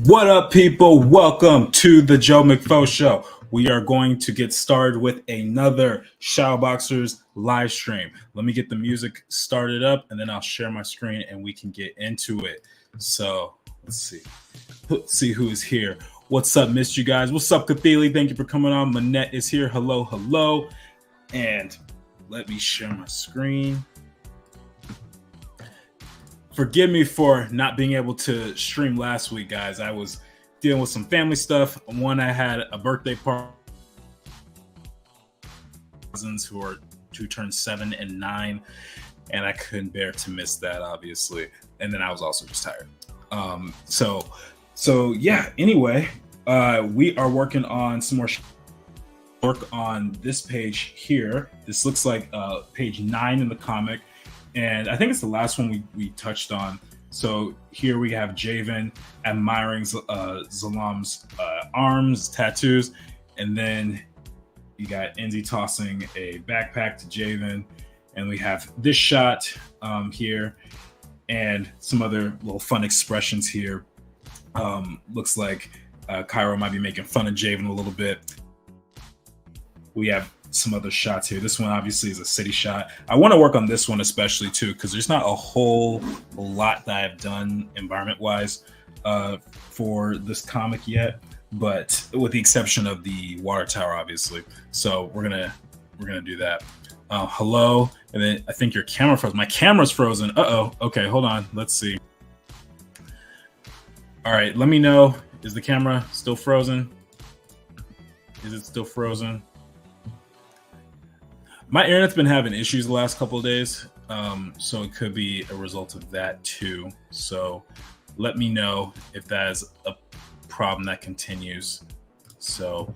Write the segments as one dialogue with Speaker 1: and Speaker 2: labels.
Speaker 1: What up, people? Welcome to the Joe McFo Show. We are going to get started with another Shadowboxers live stream. Let me get the music started up, and then I'll share my screen, and we can get into it. So let's see who is here. What's up? Missed you guys. What's up, Catheli? Thank you for coming on. Manette is here. Hello. And let me share my screen. Forgive me for not being able to stream last week, guys. I was dealing with some family stuff. One, I had a birthday party. Cousins who turned 7 and 9, and I couldn't bear to miss that, obviously. And then I was also just tired. So yeah. Anyway, we are working on some more work on this page here. This looks like page 9 in the comic. And I think it's the last one we touched on. So here we have Javen admiring Zalam's arms, tattoos. And then you got Enzi tossing a backpack to Javen. And we have this shot here. And some other little fun expressions here. Looks like Cairo might be making fun of Javen a little bit. We have some other shots here. This one obviously is a city shot. I want to work on this one especially too, because there's not a whole lot that I've done environment wise for this comic yet, but with the exception of the water tower, obviously. So we're gonna do that. Hello, and then I think your camera froze. My camera's frozen. Okay, hold on. Let's see. All right, let me know. Is the camera still frozen? Is it still frozen? My internet's been having issues the last couple of days, so it could be a result of that too. So let me know if that is a problem that continues. So,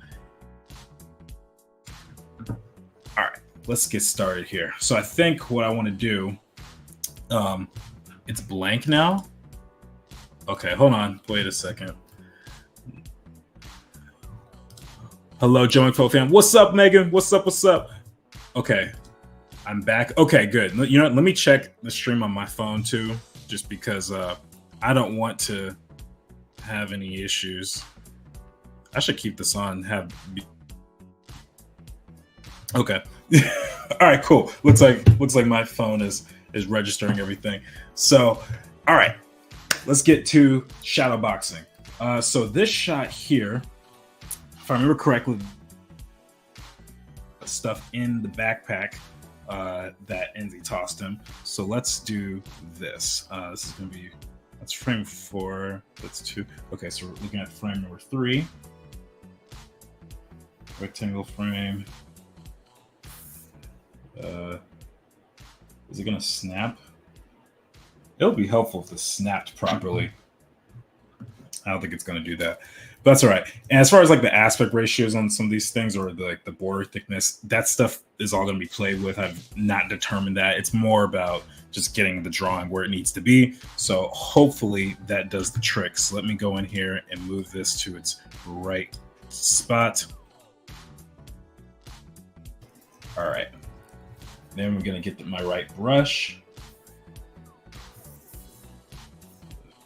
Speaker 1: all right, let's get started here. So I think what I want to do, it's blank now. Okay, hold on. Wait a second. Hello, Joe McFo fam. What's up, Megan? What's up? Okay, I'm back. Okay, good. You know what? Let me check the stream on my phone too, just because I don't want to have any issues. I should keep this on. Okay. All right, cool. Looks like my phone is registering everything. So, all right, let's get to shadow boxing. So this shot here, if I remember correctly, stuff in the backpack that Enzi tossed him. So let's do this. This is gonna be, that's frame 4. That's 2. Okay, so we're looking at frame number 3. Rectangle frame. Is it gonna snap? It'll be helpful if this snapped properly. I don't think it's gonna do that. But that's all right. And as far as like the aspect ratios on some of these things, or the border thickness, that stuff is all going to be played with. I've not determined that. It's more about just getting the drawing where it needs to be. So hopefully that does the trick. So let me go in here and move this to its right spot. All right. Then we're going to get my right brush.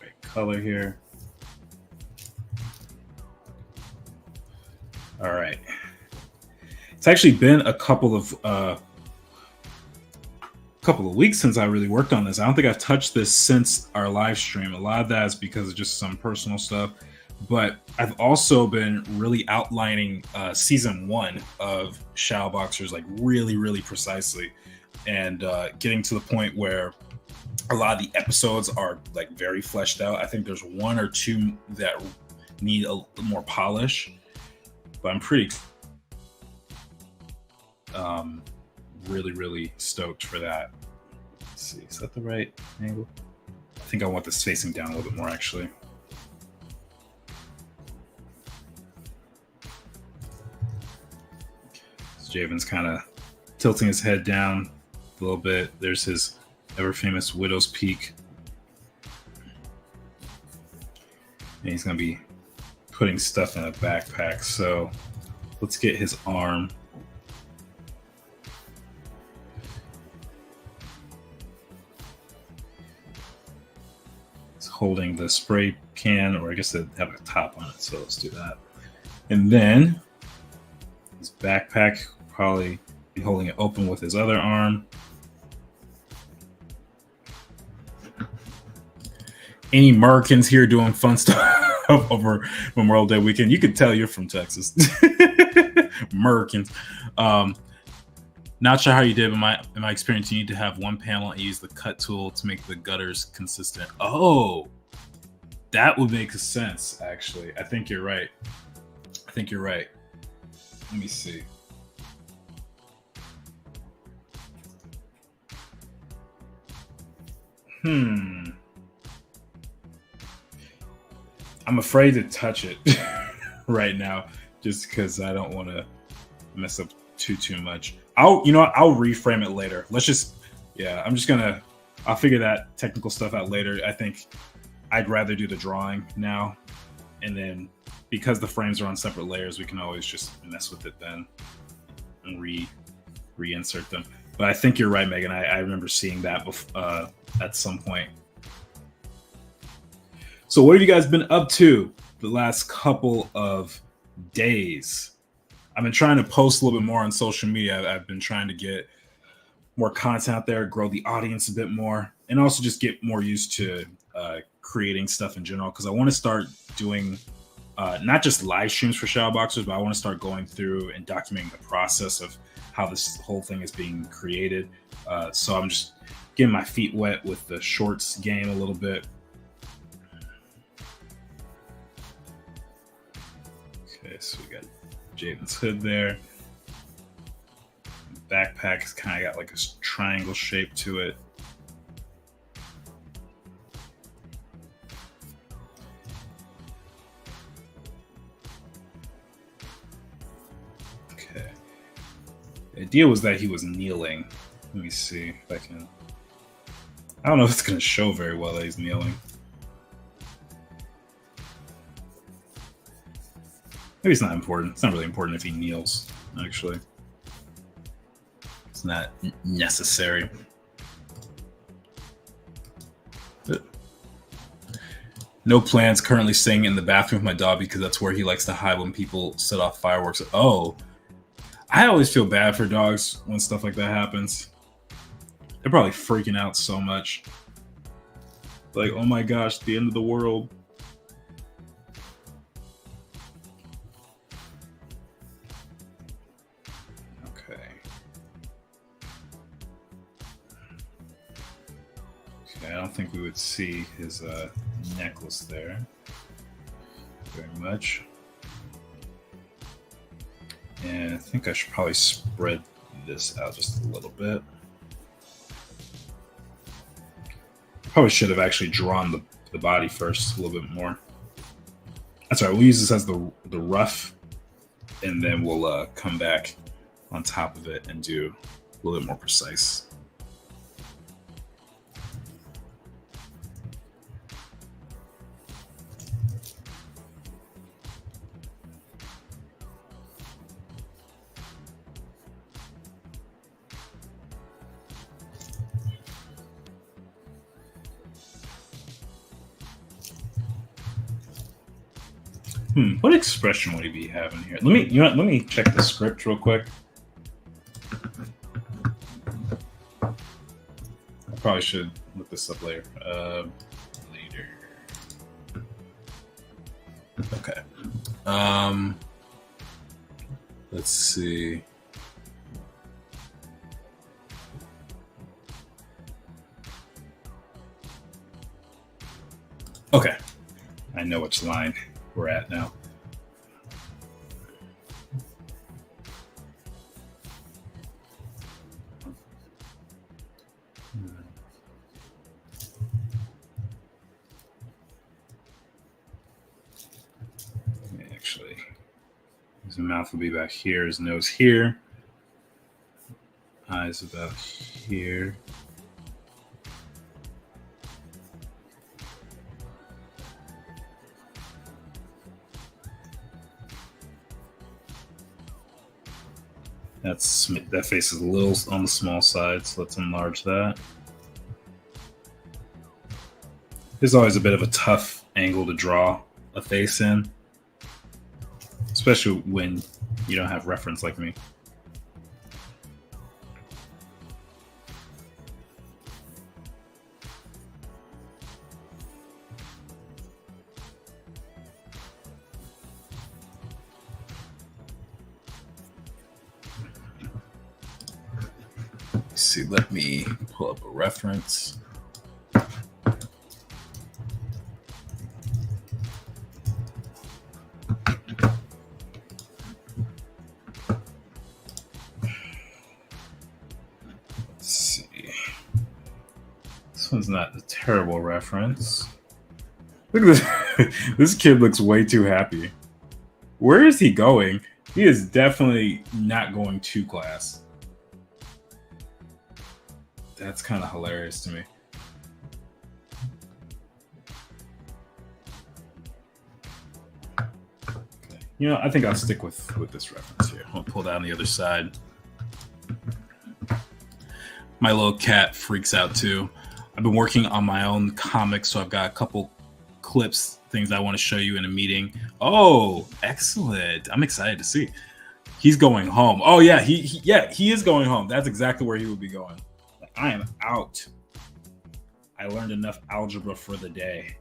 Speaker 1: Right color here. All right. It's actually been a couple of weeks since I really worked on this. I don't think I've touched this since our live stream. A lot of that is because of just some personal stuff, but I've also been really outlining season 1 of Shadowboxers like really precisely, and getting to the point where a lot of the episodes are like very fleshed out. I think there's 1 or 2 that need a little more polish. But I'm pretty really stoked for that. Let's see, is that the right angle? I think I want this facing down a little bit more, actually. So Javen's kind of tilting his head down a little bit. There's his ever famous Widow's Peak. And he's going to be putting stuff in a backpack. So let's get his arm. It's holding the spray can, or I guess they have a top on it, so let's do that. And then his backpack, probably be holding it open with his other arm. Any Americans here doing fun stuff over Memorial Day weekend? You could tell you're from Texas. Americans. Not sure how you did, but in my experience, you need to have one panel and use the cut tool to make the gutters consistent. Oh, that would make sense, actually. I think you're right. Let me see. I'm afraid to touch it right now, just because I don't want to mess up too much. I'll reframe it later. I'll figure that technical stuff out later. I think I'd rather do the drawing now, and then because the frames are on separate layers, we can always just mess with it then and reinsert them. But I think you're right, Megan. I remember seeing that at some point. So what have you guys been up to the last couple of days? I've been trying to post a little bit more on social media. I've been trying to get more content out there, grow the audience a bit more, and also just get more used to creating stuff in general, because I want to start doing not just live streams for Shadowboxers, but I want to start going through and documenting the process of how this whole thing is being created. So I'm just getting my feet wet with the shorts game a little bit. Okay, so we got Jaden's hood there. Backpack's kind of got like a triangle shape to it. Okay. The idea was that he was kneeling. Let me see if I can. I don't know if it's going to show very well that he's kneeling. Maybe it's not important. It's not really important if he kneels, actually. It's not necessary. But no plans. Currently staying in the bathroom with my dog because that's where he likes to hide when people set off fireworks. Oh, I always feel bad for dogs when stuff like that happens. They're probably freaking out so much. Like, oh my gosh, the end of the world. I don't think we would see his necklace there very much. And I think I should probably spread this out just a little bit. Probably should have actually drawn the body first a little bit more. That's all right. We'll use this as the rough, and then we'll come back on top of it and do a little bit more precise. What expression would he be having here? Let me check the script real quick. I probably should look this up later. Later. Okay. Let's see. Okay. I know which line we're at now. Actually, his mouth will be back here, his nose here, eyes about here. That face is a little on the small side, so let's enlarge that. It's always a bit of a tough angle to draw a face in, especially when you don't have reference like me. Let's see, let me pull up a reference. This one's not a terrible reference. Look at this. This kid looks way too happy. Where is he going? He is definitely not going to class. That's kind of hilarious to me. Okay. You know, I think I'll stick with this reference here. I'll pull down the other side. My little cat freaks out too. I've been working on my own comics, so I've got a couple clips, things I want to show you in a meeting. Oh, excellent. I'm excited to see. He's going home. Oh yeah, he is going home. That's exactly where he would be going. I am out. I learned enough algebra for the day.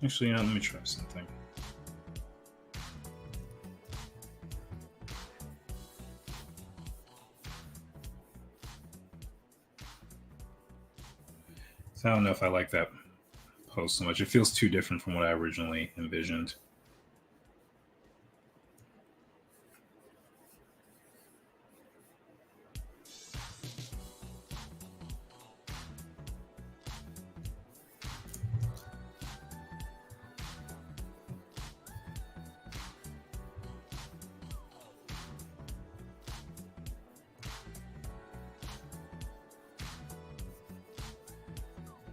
Speaker 1: Actually, let me try something. So I don't know if I like that post so much. It feels too different from what I originally envisioned.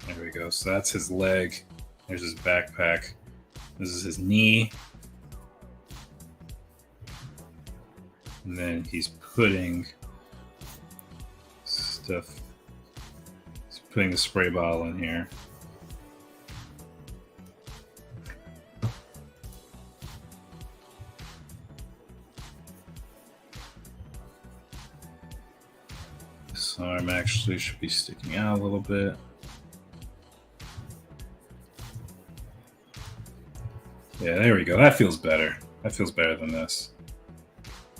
Speaker 1: There we go. So that's his leg. There's his backpack. This is his knee. And then he's putting stuff. He's putting the spray bottle in here. This arm actually should be sticking out a little bit. Yeah, there we go. That feels better. That feels better than this.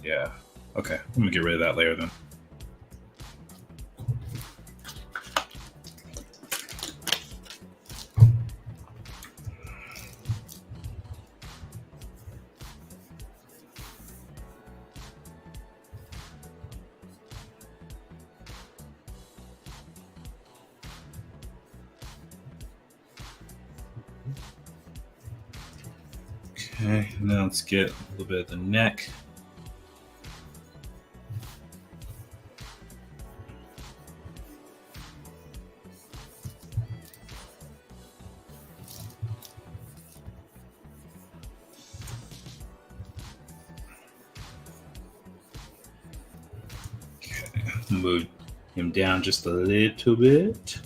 Speaker 1: Yeah. Okay, I'm gonna get rid of that layer then. Okay, now let's get a little bit of the neck. Okay, move him down just a little bit.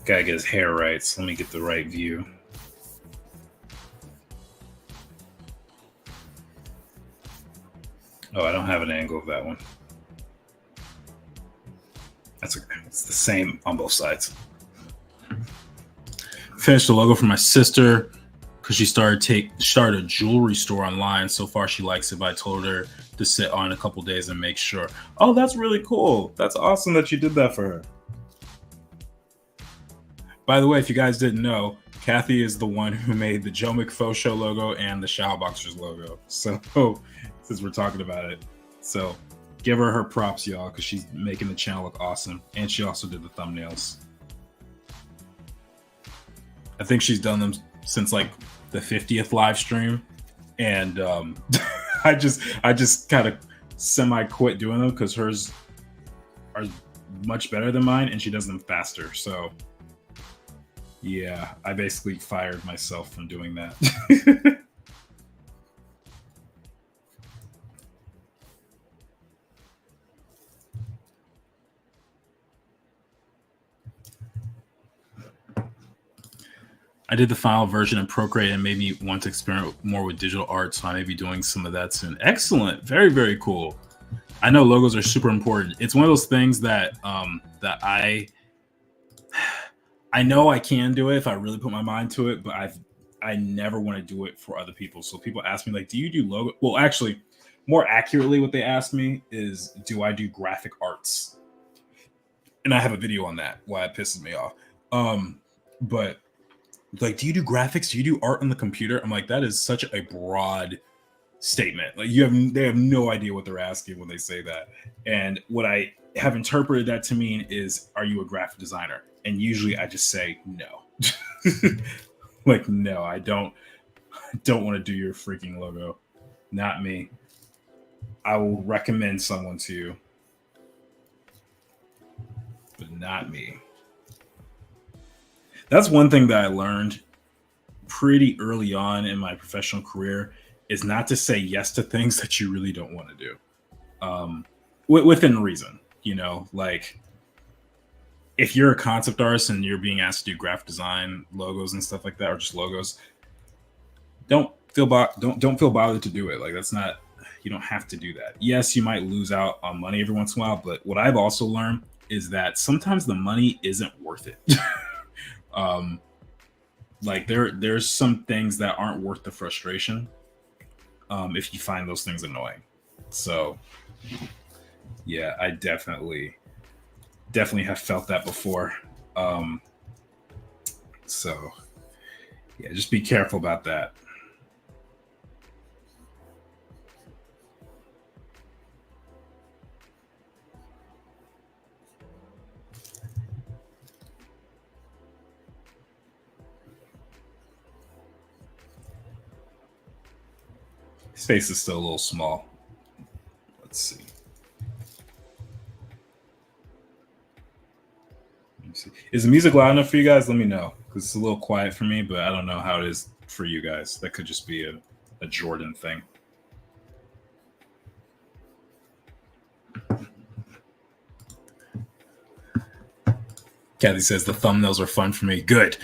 Speaker 1: Gotta get his hair right, so let me get the right view. Oh, I don't have an angle of that one. That's okay. It's the same on both sides. Finished the logo for my sister. because she started a jewelry store online. So far, she likes it. But I told her to sit on a couple days and make sure. Oh, that's really cool. That's awesome that you did that for her. By the way, if you guys didn't know, Kathy is the one who made the Joe McFo Show logo and the Showboxers logo. So since we're talking about it, so give her props, y'all, because she's making the channel look awesome, and she also did the thumbnails. I think she's done them since like the 50th live stream, and I just kind of semi quit doing them because hers are much better than mine, and she does them faster. So yeah, I basically fired myself from doing that. I did the final version in Procreate and made me want to experiment more with digital art, so I may be doing some of that soon. Excellent. Very, very cool. I know logos are super important. It's one of those things that that I know I can do it if I really put my mind to it, but I never want to do it for other people. So people ask me, like, do you do logo? Well, actually, more accurately, what they ask me is, do I do graphic arts? And I have a video on that, why it pisses me off. But like, do you do graphics? Do you do art on the computer? I'm like, that is such a broad statement. Like, they have no idea what they're asking when they say that. And what I have interpreted that to mean is, are you a graphic designer? And usually I just say no. Like, no, I don't want to do your freaking logo. Not me. I will recommend someone to you, but not me. That's one thing that I learned pretty early on in my professional career, is not to say yes to things that you really don't want to do. Within reason, you know, like if you're a concept artist and you're being asked to do graphic design, logos and stuff like that, or just logos, don't feel bothered to do it. Like, that's not, you don't have to do that. Yes, you might lose out on money every once in a while, but what I've also learned is that sometimes the money isn't worth it. Like there's some things that aren't worth the frustration if you find those things annoying. So yeah, I definitely have felt that before. So yeah, just be careful about that. His face is still a little small. Let's see. Is the music loud enough for you guys? Let me know, because it's a little quiet for me, but I don't know how it is for you guys. That could just be a Jordan thing. Kathy says the thumbnails are fun for me. Good.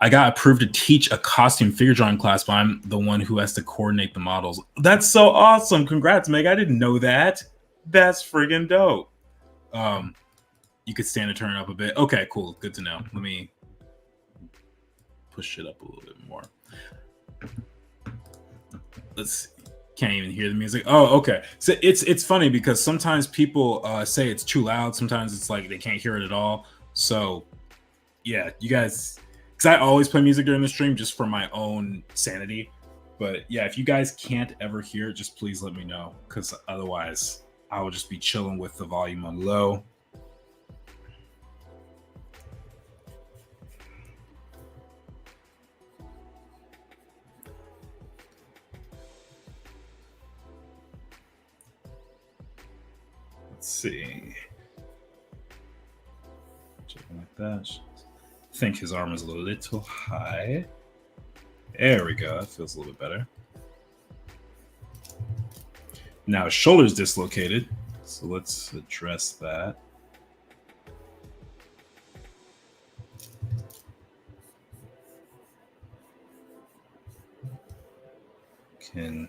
Speaker 1: I got approved to teach a costume figure drawing class, but I'm the one who has to coordinate the models. That's so awesome. Congrats, Meg. I didn't know that. That's friggin' dope. You could stand to turn it up a bit. Okay, cool. Good to know. Let me push it up a little bit more. Let's see. Can't even hear the music. Oh, okay. So it's funny because sometimes people say it's too loud. Sometimes it's like they can't hear it at all. So yeah, you guys, because I always play music during the stream just for my own sanity. But yeah, if you guys can't ever hear it, just please let me know, because otherwise I will just be chilling with the volume on low. Let's see. Something like that. I think his arm is a little high. There we go. That feels a little bit better. Now his shoulder's dislocated, so let's address that. Can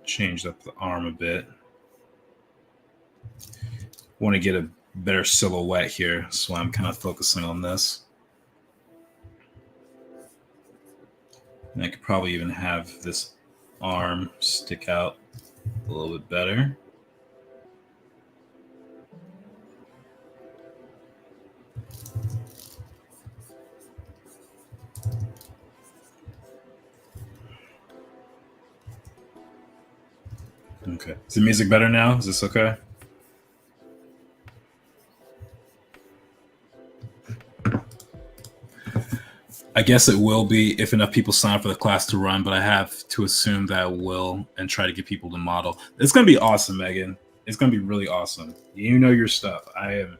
Speaker 1: change up the arm a bit. Want to get a better silhouette here, so I'm kind of focusing on this. And I could probably even have this arm stick out a little bit better. Okay. Is the music better now? Is this okay? I guess it will be if enough people sign up for the class to run, but I have to assume that it will and try to get people to model. It's going to be awesome, Megan. It's going to be really awesome. You know your stuff. I am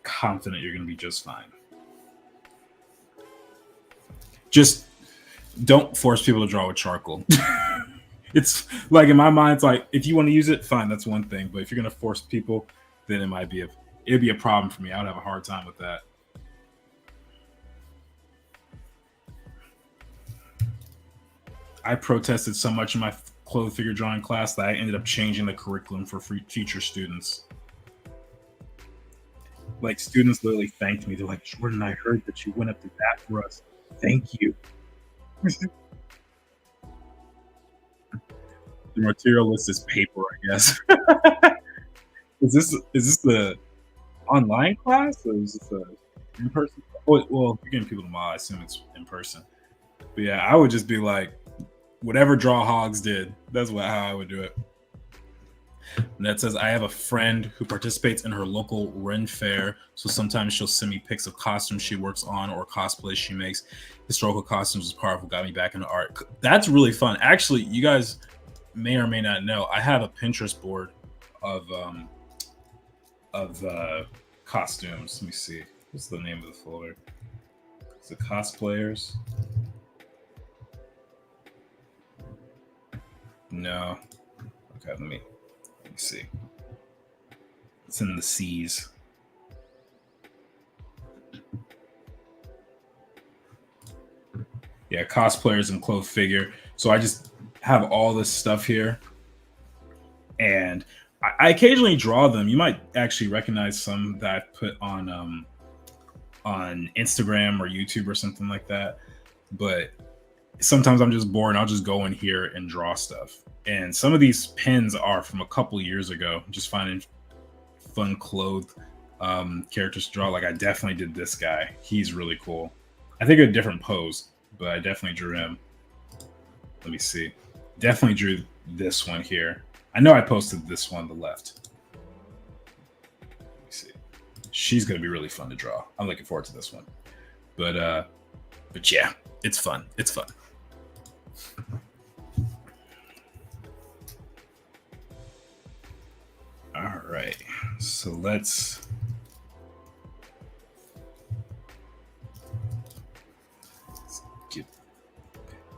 Speaker 1: confident you're going to be just fine. Just don't force people to draw with charcoal. It's like in my mind, it's like if you want to use it, fine, that's one thing. But if you're going to force people, then it'd be a problem for me. I would have a hard time with that. I protested so much in my clothes figure drawing class that I ended up changing the curriculum for future students. Like students literally thanked me. They're like, Jordan, I heard that you went up to bat for us. Thank you. The material list is paper, I guess. Is this the online class or is this a in person? Well, you're getting people to mod. I assume it's in person. But yeah, I would just be like, whatever Draw Hogs did, that's how I would do it. And that says, I have a friend who participates in her local Ren fair, so sometimes she'll send me pics of costumes she works on or cosplays she makes. Historical costumes is part of what got me back into art. That's really fun. Actually, you guys may or may not know, I have a Pinterest board of costumes. Let me see. What's the name of the folder? Is it cosplayers? No. Okay, let me see. It's in the C's. Yeah, cosplayers and clothes figure. So I just have all this stuff here. And I occasionally draw them. You might actually recognize some that I've put on Instagram or YouTube or something like that. But sometimes I'm just bored and I'll just go in here and draw stuff. And some of these pins are from a couple years ago. Just finding fun clothed characters to draw. Like I definitely did this guy. He's really cool. I think a different pose, but I definitely drew him. Let me see. Definitely drew this one here. I know I posted this one on the left. Let me see. She's gonna be really fun to draw. I'm looking forward to this one. But yeah, it's fun. It's fun. All right, so let's get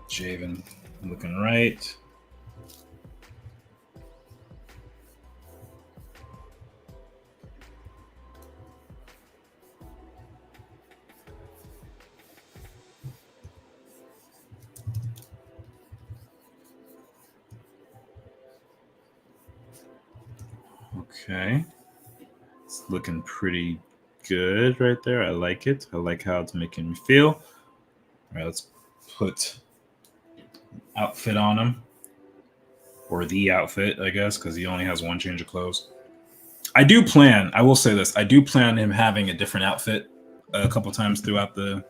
Speaker 1: Javen looking right. Okay, it's looking pretty good right there. I like it. I like how it's making me feel. All right, let's put outfit on him, or the outfit, I guess, because he only has one change of clothes. I will say this, I do plan him having a different outfit a couple times throughout the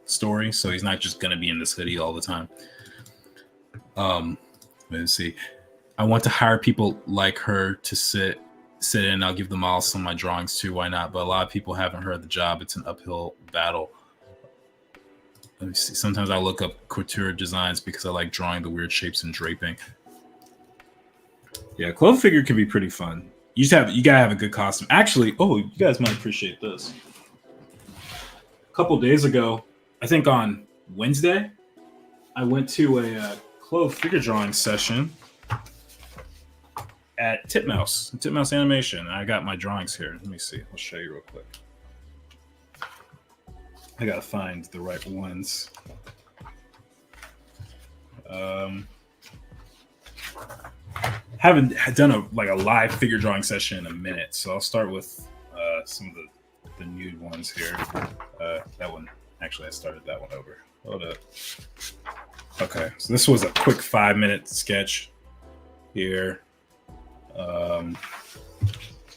Speaker 1: story, so he's not just going to be in this hoodie all the time. Let's see. I want to hire people like her to sit in. I'll give them all some of my drawings too. Why not? But a lot of people haven't heard the job. It's an uphill battle. Let me see. Sometimes I look up couture designs because I like drawing the weird shapes and draping. Yeah, clothes figure can be pretty fun. You gotta have a good costume. Actually, you guys might appreciate this. A couple days ago, I think on Wednesday, I went to a clothes figure drawing session at Titmouse Animation. I got my drawings here. Let me see. I'll show you real quick. I gotta find the right ones. Haven't done a live figure drawing session in a minute, so I'll start with some of the nude ones here. That one, actually, I started that one over. Hold up. Okay, so this was a quick 5-minute sketch here. Let's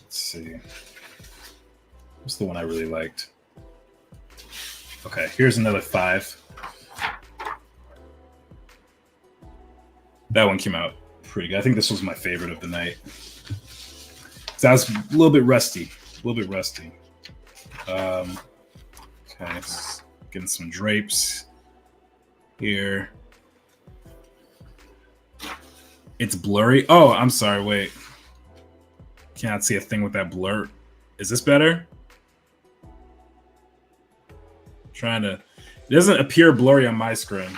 Speaker 1: see. What's the one I really liked? Okay, here's another 5. That one came out pretty good. I think this was my favorite of the night. So I was a little bit rusty. Okay, getting some drapes here. It's blurry. Oh, I'm sorry. Wait. Cannot see a thing with that blur. Is this better? Trying to. It doesn't appear blurry on my screen.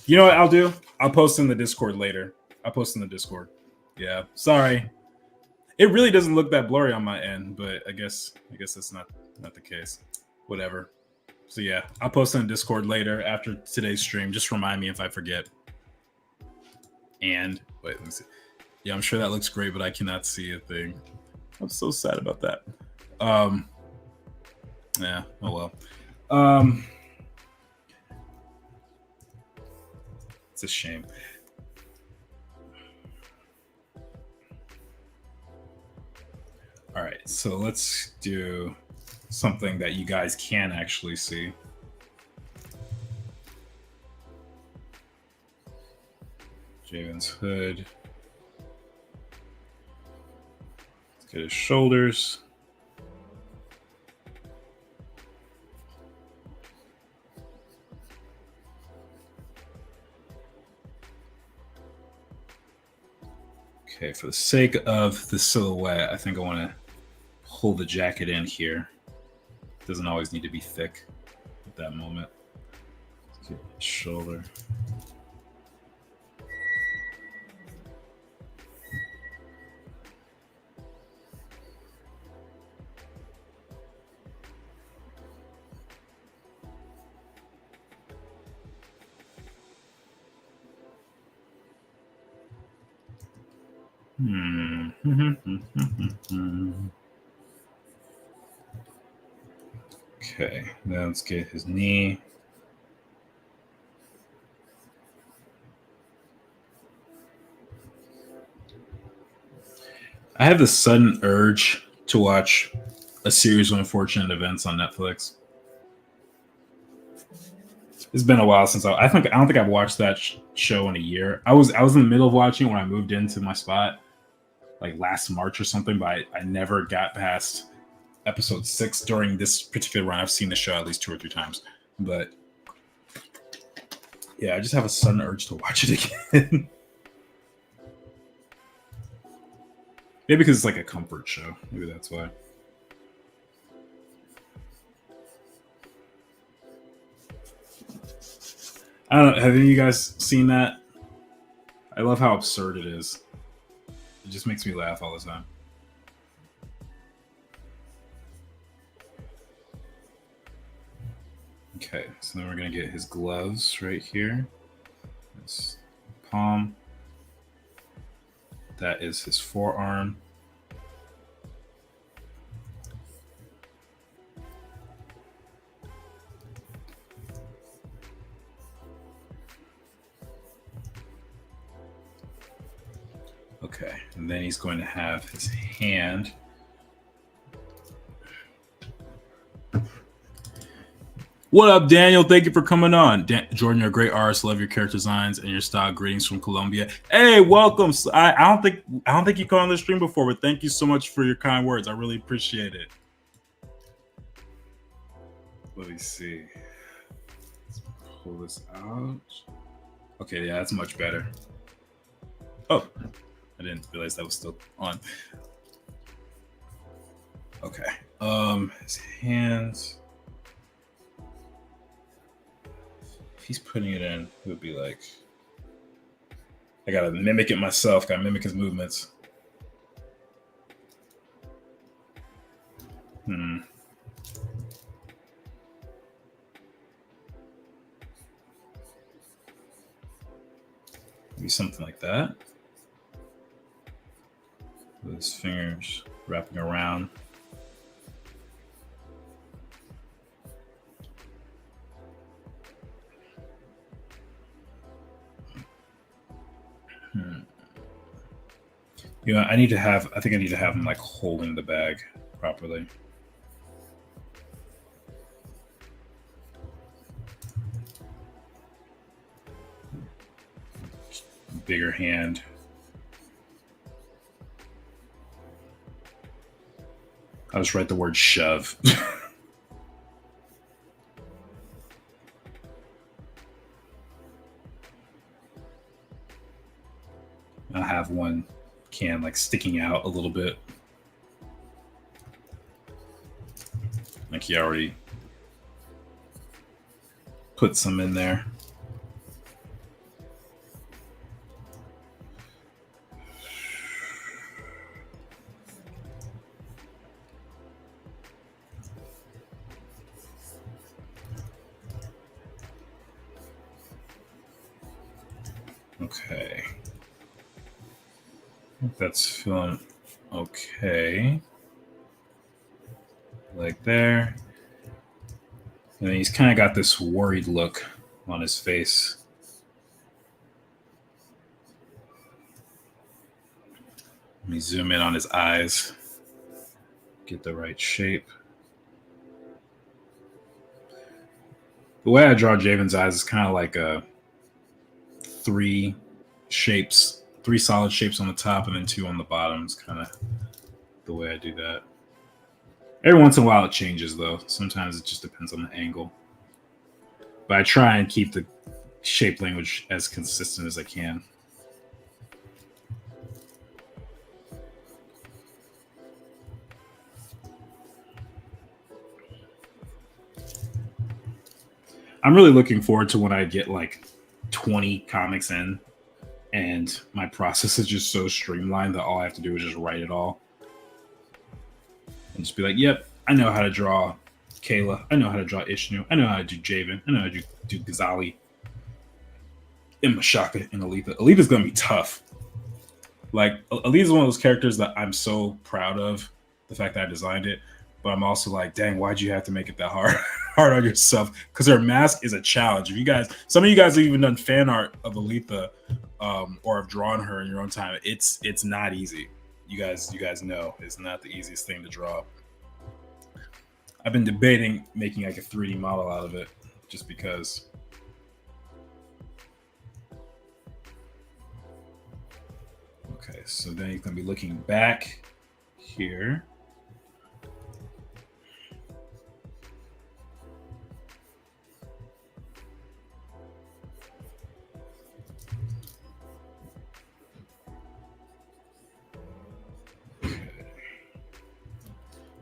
Speaker 1: You know what I'll do? I'll post in the Discord later. Yeah. Sorry. It really doesn't look that blurry on my end, but I guess that's not the case. Whatever. So yeah, I'll post in the Discord later after today's stream. Just remind me if I forget. And wait, let me see. Yeah, I'm sure that looks great, but I cannot see a thing. I'm so sad about that. Yeah, oh well. It's a shame. All right, so let's do something that you guys can actually see. Javen's hood. Let's get his shoulders. Okay, for the sake of the silhouette, I think I want to pull the jacket in here. It doesn't always need to be thick at that moment. Let's get his shoulder. Okay, now let's get his knee. I have this sudden urge to watch a series of unfortunate events on Netflix. It's been a while since I don't think I've watched that show in a year. I was in the middle of watching when I moved into my spot, like last March or something, but I never got past episode 6 during this particular run. I've seen the show at least 2 or 3 times, but yeah, I just have a sudden urge to watch it again. Maybe because it's like a comfort show. Maybe that's why. I don't know. Have any of you guys seen that? I love how absurd it is. It just makes me laugh all the time. Okay, so then we're going to get his gloves right here. His palm. That is his forearm. Okay, and then he's going to have his hand. What up, Daniel? Thank you for coming on. Jordan, you're a great artist. Love your character designs and your style. Greetings from Colombia. Hey, welcome. I don't think you came on the stream before, but thank you so much for your kind words. I really appreciate it. Let me see. Let's pull this out. Okay, yeah, that's much better. Oh, I didn't realize that was still on. Okay. His hands. If he's putting it in, it would be like, I gotta mimic it myself. Gotta mimic his movements. Maybe something like that. With his fingers wrapping around. You know, I need to have. I think I need to have him like holding the bag properly. Bigger hand. I'll just write the word shove. I'll have one can like sticking out a little bit. Like he already put some in there. Okay. That's feeling okay. Like there. And he's kind of got this worried look on his face. Let me zoom in on his eyes. Get the right shape. The way I draw Javen's eyes is kind of like a three solid shapes on the top and then two on the bottom. It's kind of the way I do that. Every once in a while it changes though. Sometimes it just depends on the angle. But I try and keep the shape language as consistent as I can. I'm really looking forward to when I get like 20 comics in and my process is just so streamlined that all I have to do is just write it all. And just be like, yep, I know how to draw Kayla. I know how to draw Ishnu. I know how to do Javen. I know how to do Ghazali. And Mashaka and Aletha. Aletha's going to be tough. Like, Aletha's one of those characters that I'm so proud of, the fact that I designed it. But I'm also like, dang, why'd you have to make it that hard on yourself? Because her mask is a challenge. If you guys, some of you guys have even done fan art of Aletha, or have drawn her in your own time. It's not easy. You guys know it's not the easiest thing to draw. I've been debating making like a 3D model out of it, just because. Okay, so then you're gonna be looking back here.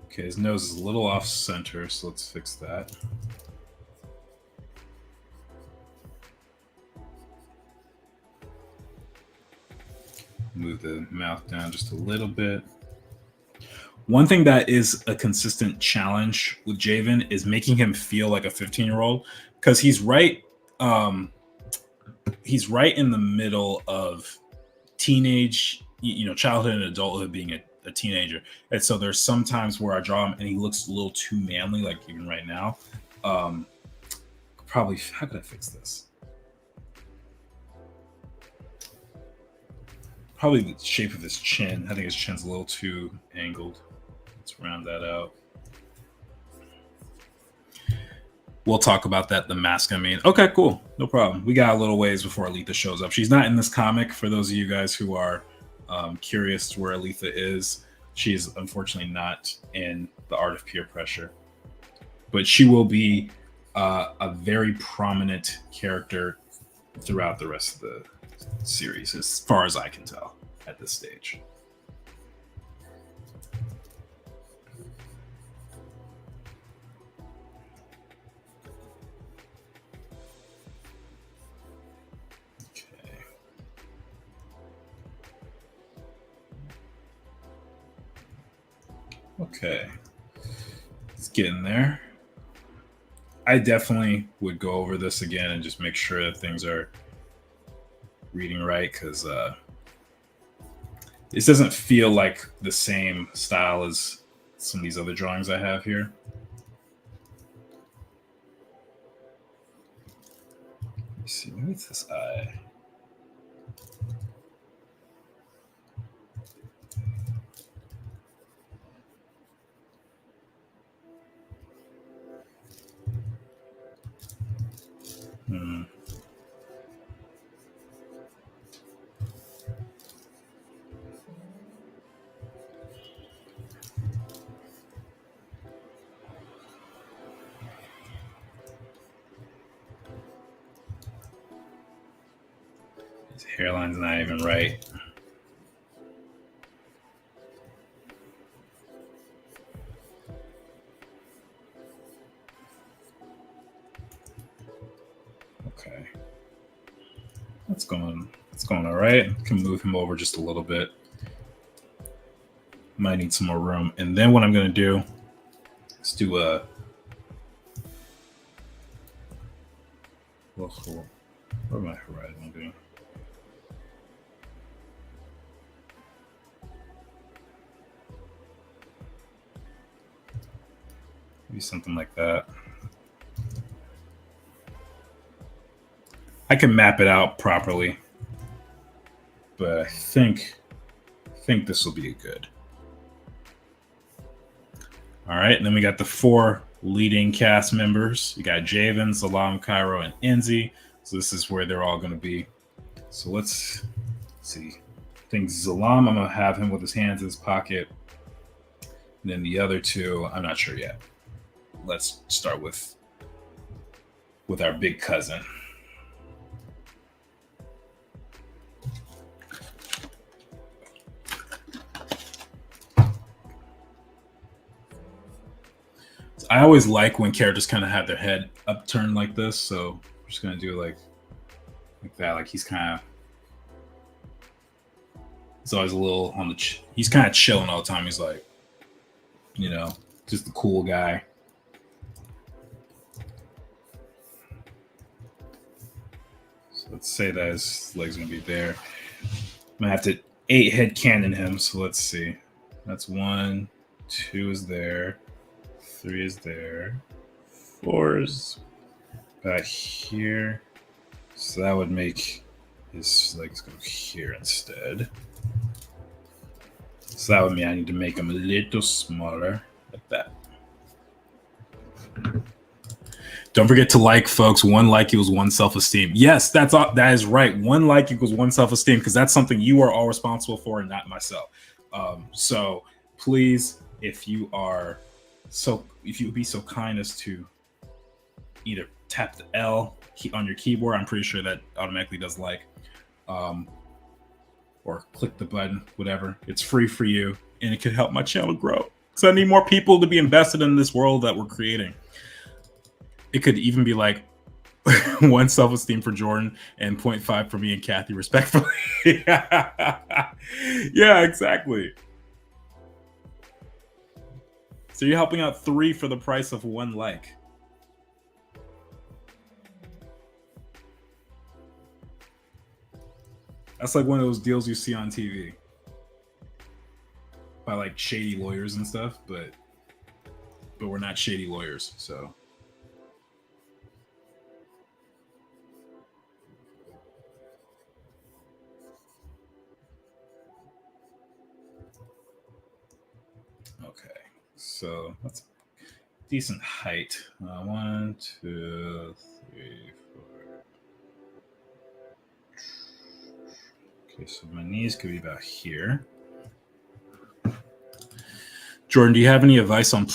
Speaker 1: Okay, his nose is a little off center, so let's fix that. Move the mouth down just a little bit. One thing that is a consistent challenge with Javen is making him feel like a 15-year-old, because he's right in the middle of teenage, childhood and adulthood, being a teenager. And so there's some times where I draw him and he looks a little too manly, like even right now. Probably, how could I fix this? Probably the shape of his chin. I think his chin's a little too angled. Let's round that out. We'll talk about that. The mask, I mean. Okay, cool. No problem. We got a little ways before Aletha shows up. She's not in this comic. For those of you guys who are curious where Aletha is, she is unfortunately not in The Art of Peer Pressure. But she will be a very prominent character throughout the rest of the series, as far as I can tell at this stage. Okay, it's getting there. I definitely would go over this again and just make sure that things are reading right, because this doesn't feel like the same style as some of these other drawings I have here. Let me see, maybe it's this eye. His hairline's not even right. Okay. That's going all right. Can move him over just a little bit. Might need some more room. And then what I'm going to do is do a what am I horizon doing? Maybe something like that. I can map it out properly, but I think this will be good. All right, and then we got the 4 leading cast members. You got Javen, Zalam, Cairo, and Enzi. So this is where they're all going to be. So let's see. I think Zalam, I'm going to have him with his hands in his pocket. And then the other 2, I'm not sure yet. Let's start with our big cousin. I always like when characters kind of have their head upturned like this, so I'm just gonna do like that. Like he's always a little on the. He's kind of chilling all the time. He's like, just the cool guy. So let's say that his leg's gonna be there. I'm gonna have to 8 head cannon him. So let's see. That's 1, 2 is there. 3 is there. 4 is back here. So that would make his legs go here instead. So that would mean I need to make them a little smaller, like that. Don't forget to like, folks. 1 like equals 1 self-esteem. Yes, that is right. 1 like equals 1 self-esteem, because that's something you are all responsible for and not myself. So please, if you would be so kind as to either tap the L on your keyboard, I'm pretty sure that automatically does like, or click the button, whatever. It's free for you, and it could help my channel grow. So I need more people to be invested in this world that we're creating. It could even be like 1 self-esteem for Jordan and 0.5 for me and Kathy, respectfully. Yeah, exactly. So you're helping out 3 for the price of 1 like. That's like one of those deals you see on TV by like shady lawyers and stuff, but we're not shady lawyers, so. Okay, so that's a decent height. 1, 2, 3, 4. Okay, so my knees could be about here. Jordan, do you have any advice on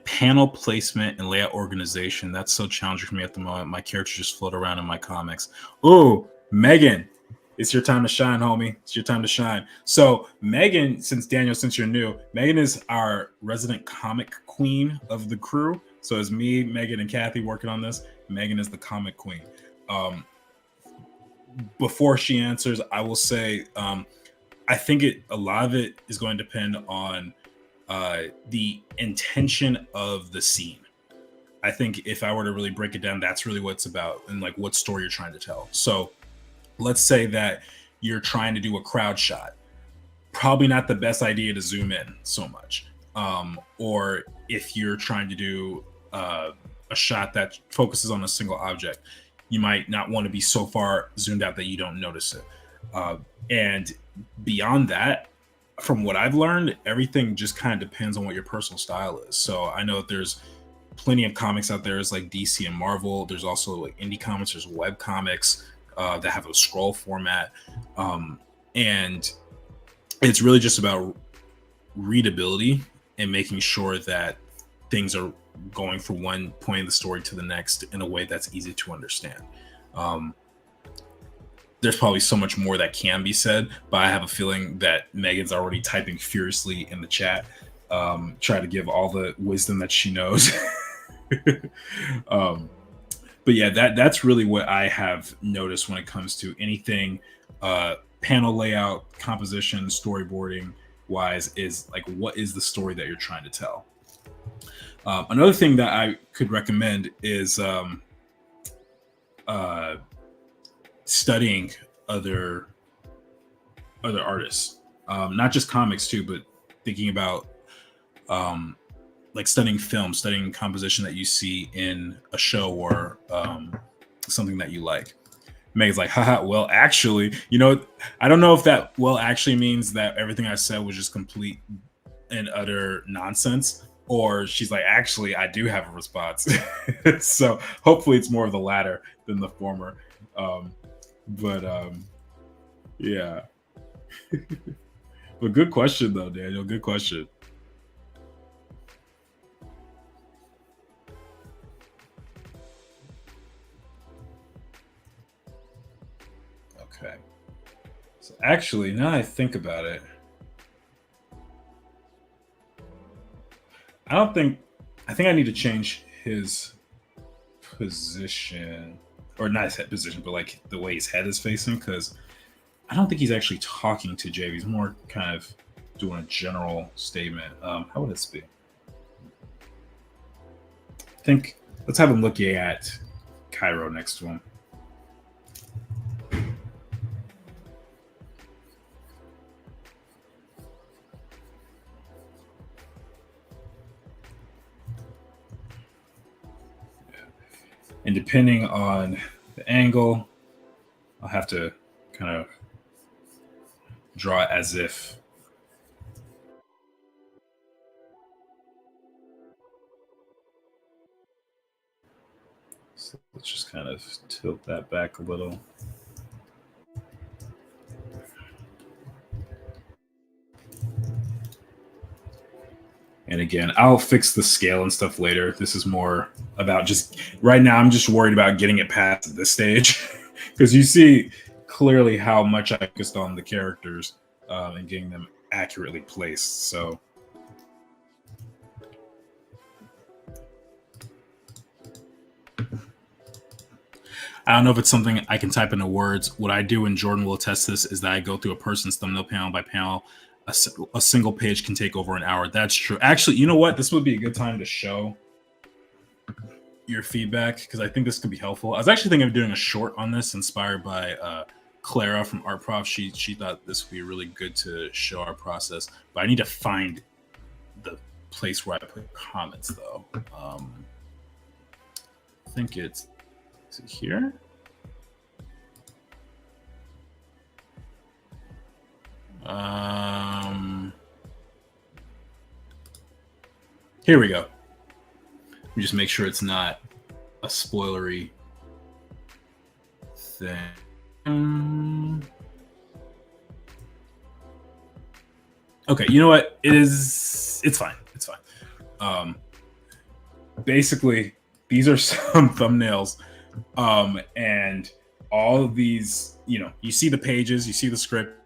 Speaker 1: panel placement and layout organization? That's so challenging for me at the moment. My characters just float around in my comics. Oh, Megan, it's your time to shine, homie. It's your time to shine. So Megan, since you're new, Megan is our resident comic queen of the crew. So it's me, Megan, and Kathy working on this. Megan is the comic queen. Before she answers, I will say, I think a lot of it is going to depend on the intention of the scene. I think if I were to really break it down, that's really what it's about and like what story you're trying to tell. So let's say that you're trying to do a crowd shot. Probably not the best idea to zoom in so much. Or if you're trying to do a shot that focuses on a single object, you might not want to be so far zoomed out that you don't notice it. And beyond that, from what I've learned, everything just kind of depends on what your personal style is. So I know that there's plenty of comics out there. It's like DC and Marvel. There's also like indie comics. There's webcomics that have a scroll format. And it's really just about readability and making sure that things are going from one point of the story to the next in a way that's easy to understand. there's probably so much more that can be said, but I have a feeling that Megan's already typing furiously in the chat, try to give all the wisdom that she knows. um, but yeah, that's really what I have noticed when it comes to anything panel layout, composition, storyboarding wise, is like, what is the story that you're trying to tell? Another thing that I could recommend is uh, studying other artists, not just comics too, but thinking about um, like studying film, studying composition that you see in a show or something that you like. Meg's like, haha, well, actually, I don't know if that well actually means that everything I said was just complete and utter nonsense, or she's like, actually, I do have a response. So hopefully it's more of the latter than the former. But yeah. But good question though, Daniel. Good question. Okay. So actually, now I think about it, I don't think I think I need to change his position, or not his head position, but like the way his head is facing, because I don't think he's actually talking to JV. He's more kind of doing a general statement. How would this be? I think let's have him look at Cairo next to him. And depending on the angle, I'll have to kind of draw it as if. So let's just kind of tilt that back a little. And again, I'll fix the scale and stuff later. This is more about just right now, I'm just worried about getting it past this stage because you see clearly how much I focused on the characters and getting them accurately placed. So I don't know if it's something I can type into words. What I do, and Jordan will attest to this, is that I go through a person's thumbnail panel by panel. A single page can take over an hour. That's true. Actually, you know what? This would be a good time to show your feedback because I think this could be helpful. I was actually thinking of doing a short on this, inspired by Clara from Art Prof. She thought this would be really good to show our process, but I need to find the place where I put comments though. I think is it here? Here we go. Let me just make sure it's not a spoilery thing. Okay, you know what? It's fine. It's fine. Basically, these are some thumbnails, and all of these, you see the pages, you see the script,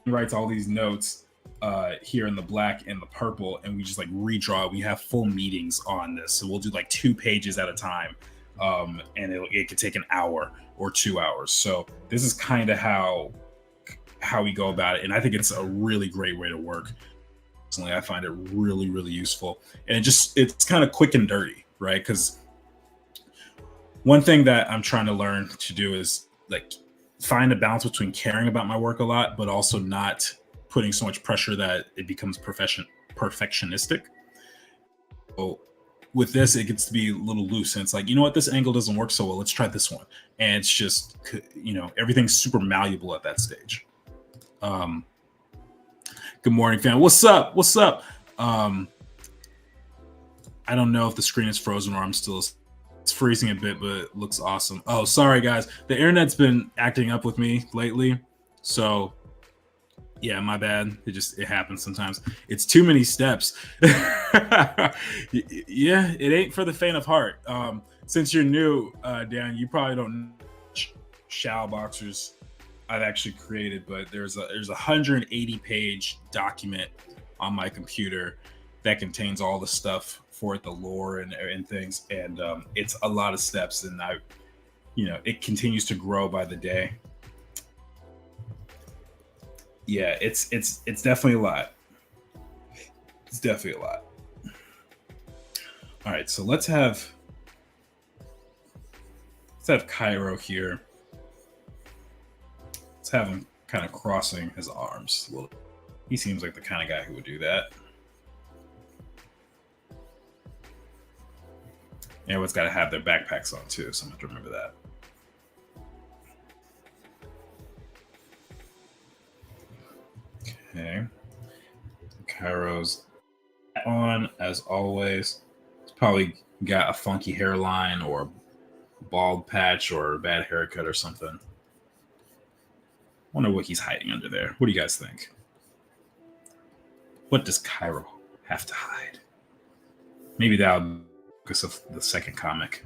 Speaker 1: he writes all these notes here in the black and the purple, and we just like redraw. We have full meetings on this, so we'll do like 2 pages at a time, and it could take an hour or 2 hours. So this is kind of how we go about it, and I think it's a really great way to work. Personally, I find it really, really useful, and it's kind of quick and dirty, right? Because one thing that I'm trying to learn to do is like find a balance between caring about my work a lot, but also not putting so much pressure that it becomes perfectionistic. So with this, it gets to be a little loose, and it's like, you know what, this angle doesn't work so well. Let's try this one, and it's just, everything's super malleable at that stage. Good morning, fam. What's up? What's up? I don't know if the screen is frozen or I'm still. It's freezing a bit, but it looks awesome. Oh, sorry guys. The internet's been acting up with me lately. So yeah, my bad. It happens sometimes. It's too many steps. Yeah, it ain't for the faint of heart. Since you're new, Dan, you probably don't know Shao Boxer's I've actually created, but there's a 180 page document on my computer that contains all the stuff for the lore and things, and it's a lot of steps, and it continues to grow by the day. Yeah, it's definitely a lot. It's definitely a lot. All right, so let's have Cairo here. Let's have him kind of crossing his arms a little. He seems like the kind of guy who would do that. Everyone's got to have their backpacks on too, so I'm going to remember that. Okay. Cairo's on, as always. He's probably got a funky hairline or a bald patch or a bad haircut or something. Wonder what he's hiding under there. What do you guys think? What does Cairo have to hide? Maybe that'll focus of the second comic.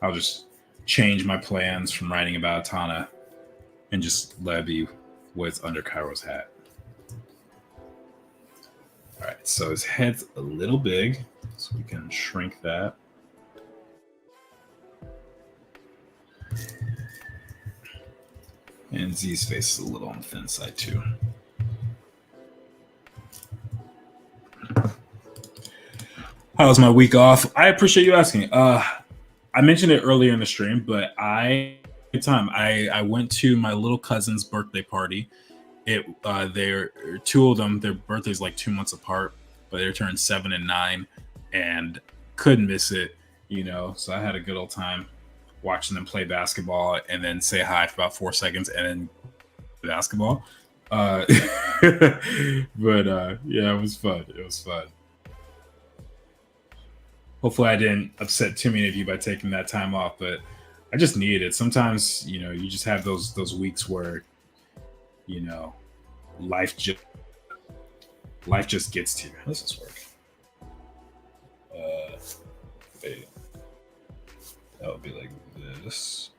Speaker 1: I'll just change my plans from writing about Tana and just let it be what's under Cairo's hat. All right, so his head's a little big, so we can shrink that. And Z's face is a little on the thin side too. How was my week off? I appreciate you asking. I mentioned it earlier in the stream, but I went to my little cousin's birthday party. They're two of them. Their birthdays like 2 months apart, but they turned 7 and 9, and couldn't miss it. So I had a good old time watching them play basketball and then say hi for about 4 seconds and then basketball. But yeah, it was fun. It was fun. Hopefully I didn't upset too many of you by taking that time off, but I just needed it. Sometimes, you just have those weeks where, life just gets to you. How does this work? Wait. That would be like this.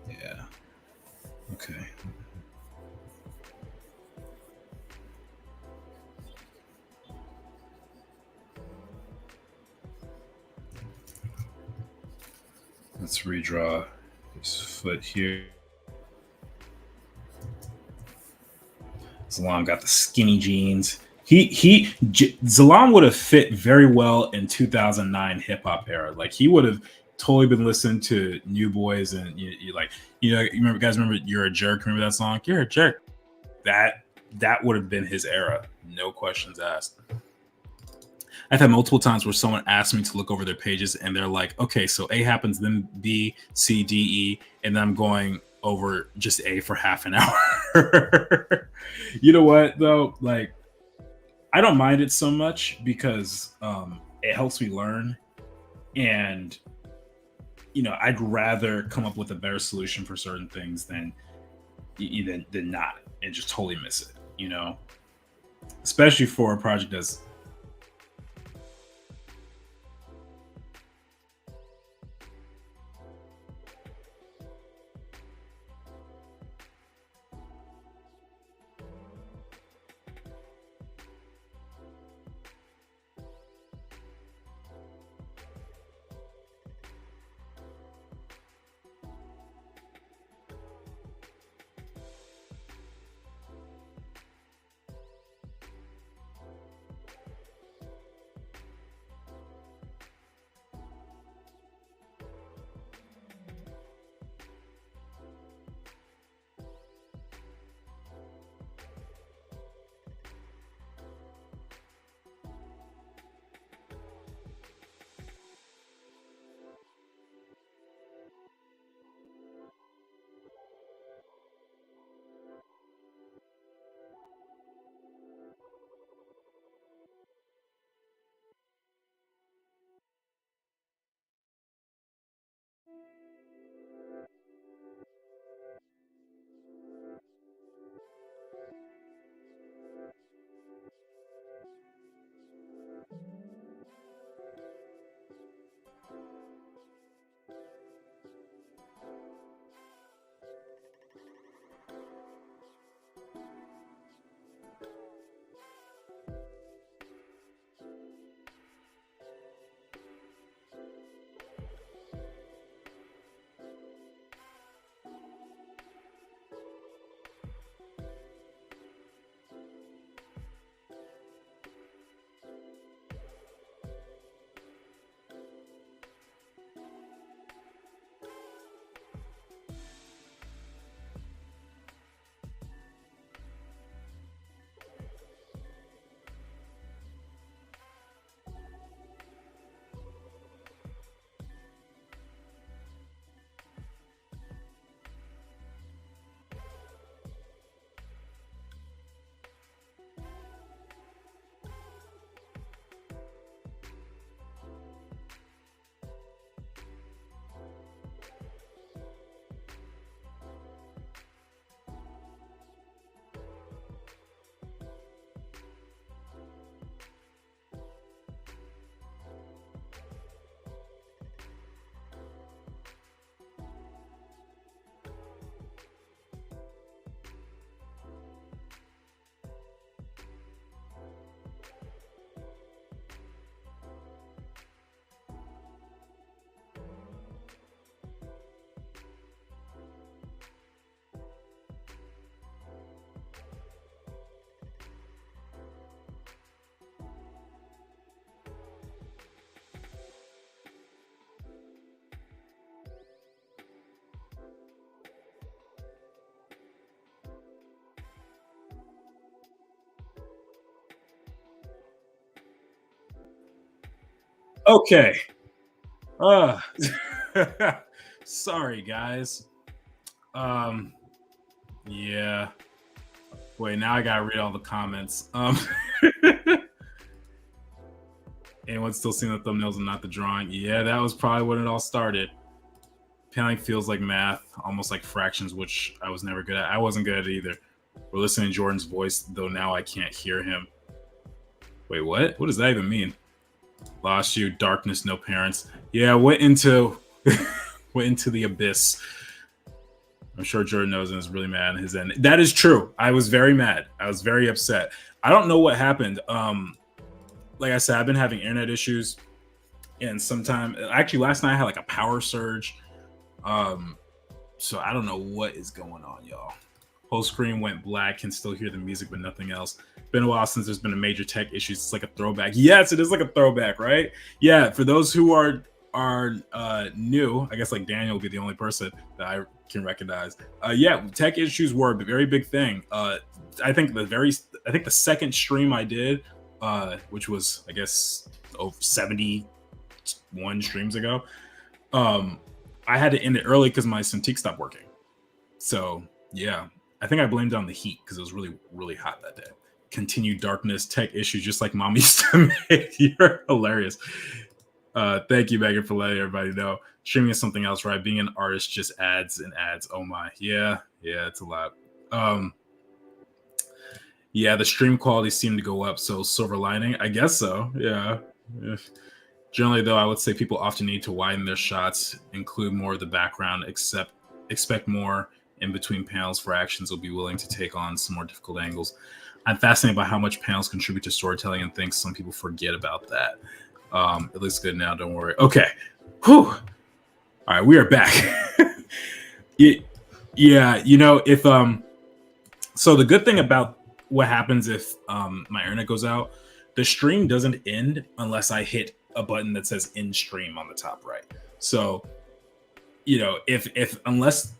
Speaker 1: Yeah. Okay. Let's redraw his foot here. Zalam got the skinny jeans. Zalam would have fit very well in 2009 hip hop era. Like he would have totally been listening to New Boys and you remember You're a Jerk. Remember that song? You're a Jerk. That would have been his era. No questions asked. I've had multiple times where someone asked me to look over their pages and they're like, okay, so A happens, then B, C, D, E, and then I'm going over just A for half an hour. You know what though? Like, I don't mind it so much because it helps me learn, and I'd rather come up with a better solution for certain things than not and just totally miss it. Especially for a project that's Okay. Uh sorry guys. Um yeah. Wait, now I gotta read all the comments. Anyone still seeing the thumbnails and not the drawing? Yeah, that was probably when it all started. Paneling feels like math, almost like fractions, which I was never good at. I wasn't good at it either. We're listening to Jordan's voice, though now I can't hear him. Wait, what? What does that even mean? Lost you, darkness, no parents. Yeah, went into went into the abyss. I'm sure Jordan knows and is really mad at his end. That is true. I was very mad. I was very upset. I don't know what happened. Like I said, I've been having internet issues, and sometime actually last night I had like a power surge. So I don't know what is going on, y'all. Whole screen went black. Can still hear the music, but nothing else. Been a while since there's been a major tech issue. It's like a throwback. Yes, it is like a throwback, right? Yeah. For those who are new, I guess like Daniel will be the only person that I can recognize. Yeah, tech issues were a very big thing. I think the second stream I did, which was I guess over 71 streams ago, I had to end it early because my Cintiq stopped working. So yeah, I think I blamed it on the heat because it was really, really hot that day. Continued darkness, tech issues, just like mom used to make. You're hilarious. Thank you, Megan, for letting everybody know. Streaming is something else, right? Being an artist, just ads and ads. Oh my, yeah, it's a lot. Yeah, the stream quality seemed to go up, so silver lining, I guess so. Yeah. Generally, though, I would say people often need to widen their shots, include more of the background, expect more in between panels for actions will be willing to take on some more difficult angles. I'm fascinated by how much panels contribute to storytelling and think some people forget about that. It looks good now, don't worry. Okay. Whew. All right, we are back. Yeah, if so the good thing about what happens if my internet goes out, the stream doesn't end unless I hit a button that says end stream on the top right. So, if unless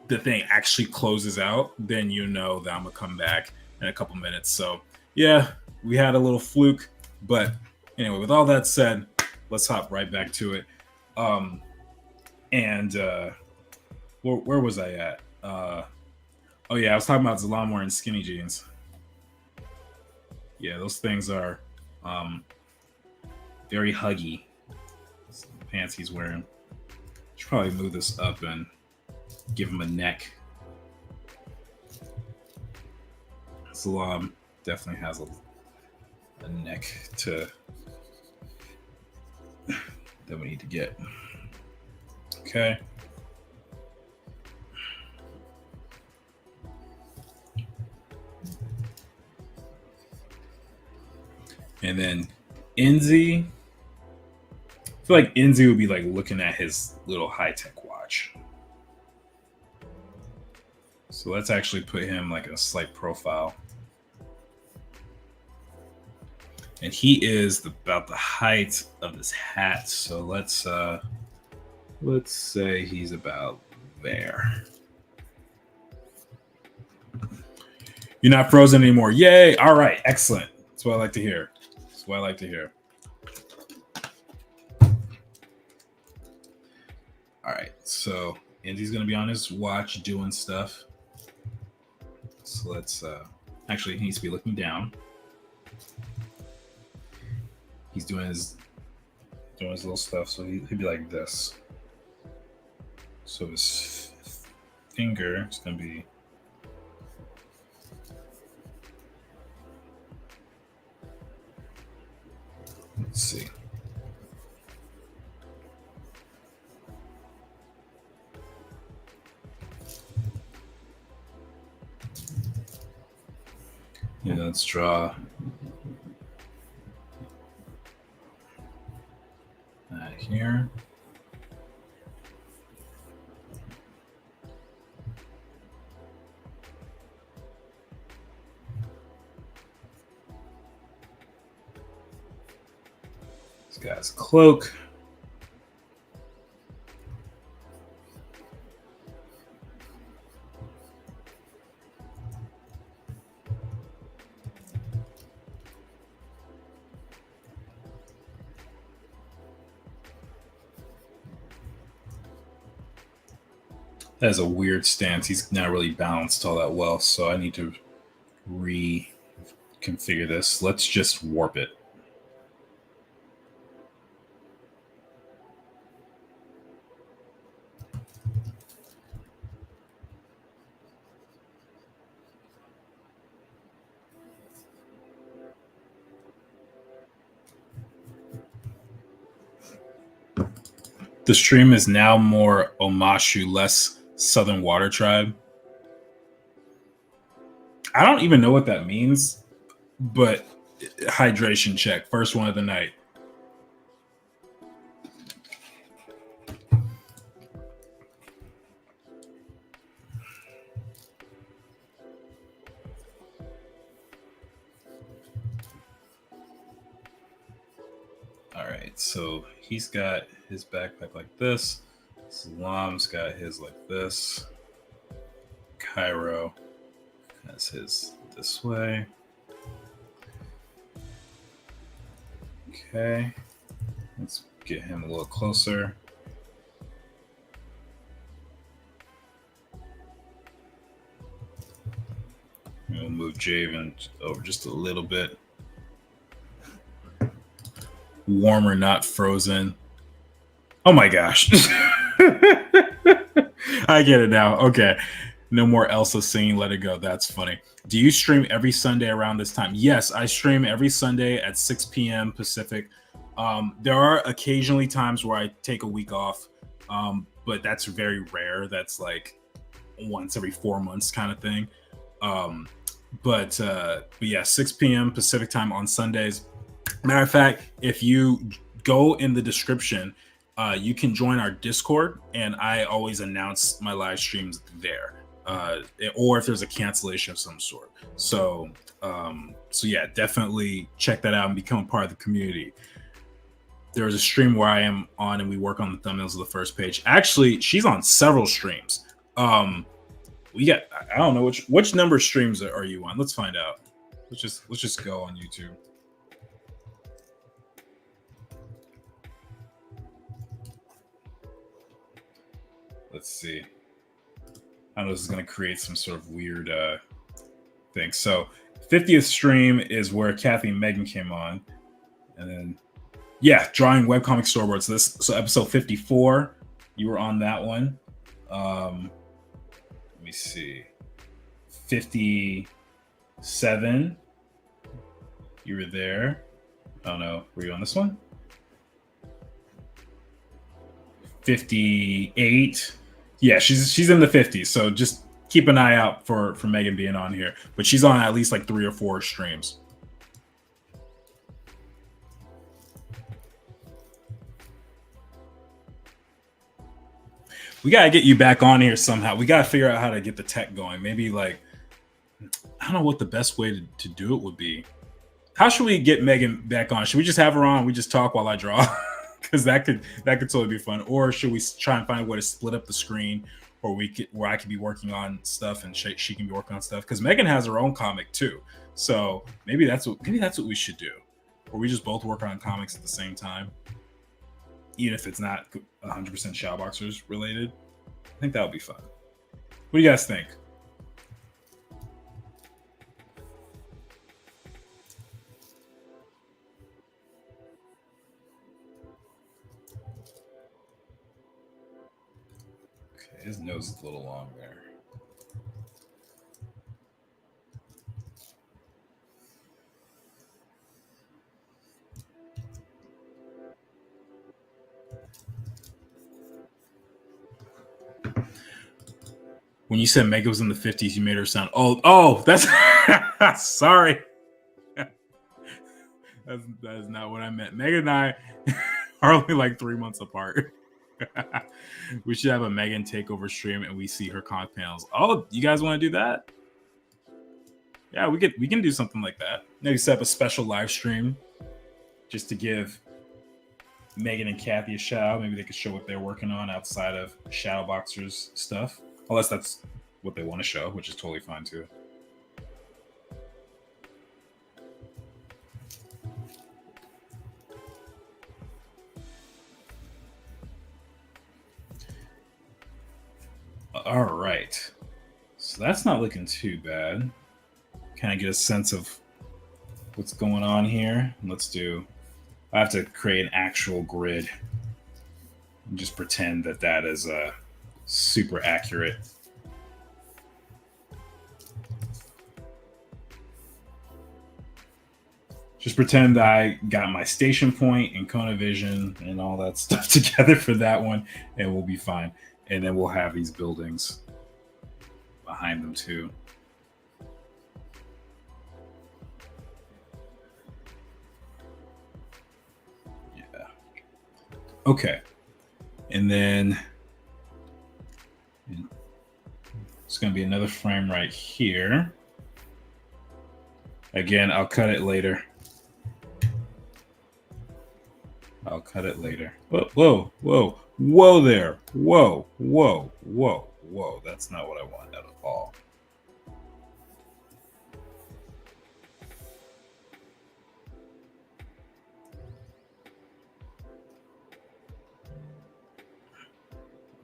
Speaker 1: the thing actually closes out, then that I'm gonna come back in a couple minutes. So yeah, we had a little fluke, but anyway, with all that said, let's hop right back to it. Where was I at? Oh yeah, I was talking about Zalam wearing skinny jeans. Yeah, those things are very huggy. The pants he's wearing. Should probably move this up and give him a neck. Salam definitely has a neck that we need to get. Okay. And then Enzi. I feel like Enzi would be like looking at his little high-tech watch. So let's actually put him like a slight profile. And he is about the height of this hat. So let's say he's about there. You're not frozen anymore. Yay. All right. Excellent. That's what I like to hear. All right. So Andy's going to be on his watch doing stuff. So let's actually, he needs to be looking down. He's doing his little stuff. So he'd be like this. So his finger is going to be. Let's see. Yeah, let's draw that here. This guy's cloak. That is a weird stance. He's not really balanced all that well, so I need to reconfigure this. Let's just warp it. The stream is now more Omashu, less Southern Water Tribe. I don't even know what that means, but hydration check. First one of the night. All right, so he's got his backpack like this. Salam's got his like this. Cairo has his this way. Okay, let's get him a little closer. We'll move Javen over just a little bit. Warmer, not frozen. Oh my gosh. I get it now. Okay. No more Elsa singing Let It Go. That's funny. Do you stream every Sunday around this time? Yes, I stream every Sunday at 6 p.m. Pacific. There are occasionally times where I take a week off, but that's very rare. That's like once every 4 months kind of thing. But yeah, 6 p.m. Pacific time on Sundays. Matter of fact, if you go in the description, you can join our Discord, and I always announce my live streams there. Or if there's a cancellation of some sort. So yeah, definitely check that out and become a part of the community. There was a stream where I am on, and we work on the thumbnails of the first page. Actually, she's on several streams. We got, I don't know which number of streams are you on. Let's find out. Let's just go on YouTube. Let's see. I know this is going to create some sort of weird thing. So 50th stream is where Kathy and Megan came on. And then, yeah, drawing webcomic storyboards. So episode 54, you were on that one. Let me see. 57, you were there. I don't know. Were you on this one? 58. Yeah, she's in the 50s, so just keep an eye out for Megan being on here. But she's on at least like 3 or 4 streams. We gotta get you back on here somehow. We gotta figure out how to get the tech going. Maybe like, I don't know what the best way to do it would be. How should we get Megan back on? Should we just have her on? We just talk while I draw, because that could totally be fun. Or should we try and find a way to split up the screen, or where I could be working on stuff and she can be working on stuff? Because Megan has her own comic too, so maybe that's what we should do, or we just both work on comics at the same time, even if it's not 100% Shadowboxers related. I think that would be fun. What do you guys think? His nose is a little long there. When you said Megan was in the 50s, you made her sound old. Oh, that's sorry. That is not what I meant. Megan and I are only like 3 months apart. We should have a Megan takeover stream and we see her comic panels. Oh, you guys want to do that? Yeah, we can do something like that. Maybe set up a special live stream just to give Megan and Kathy a shout out. Maybe they could show what they're working on outside of Shadowboxers stuff. Unless that's what they want to show, which is totally fine too. All right. So that's not looking too bad. Kind of get a sense of what's going on here. Let's do. I have to create an actual grid and just pretend that that is super accurate. Just pretend I got my station point and Kona Vision and all that stuff together for that one, and we'll be fine. And then we'll have these buildings behind them too. Yeah. Okay. And then it's going to be another frame right here. Again, I'll cut it later. I'll cut it later. Whoa, whoa, whoa, whoa there. Whoa, whoa, whoa, whoa. That's not what I want at all.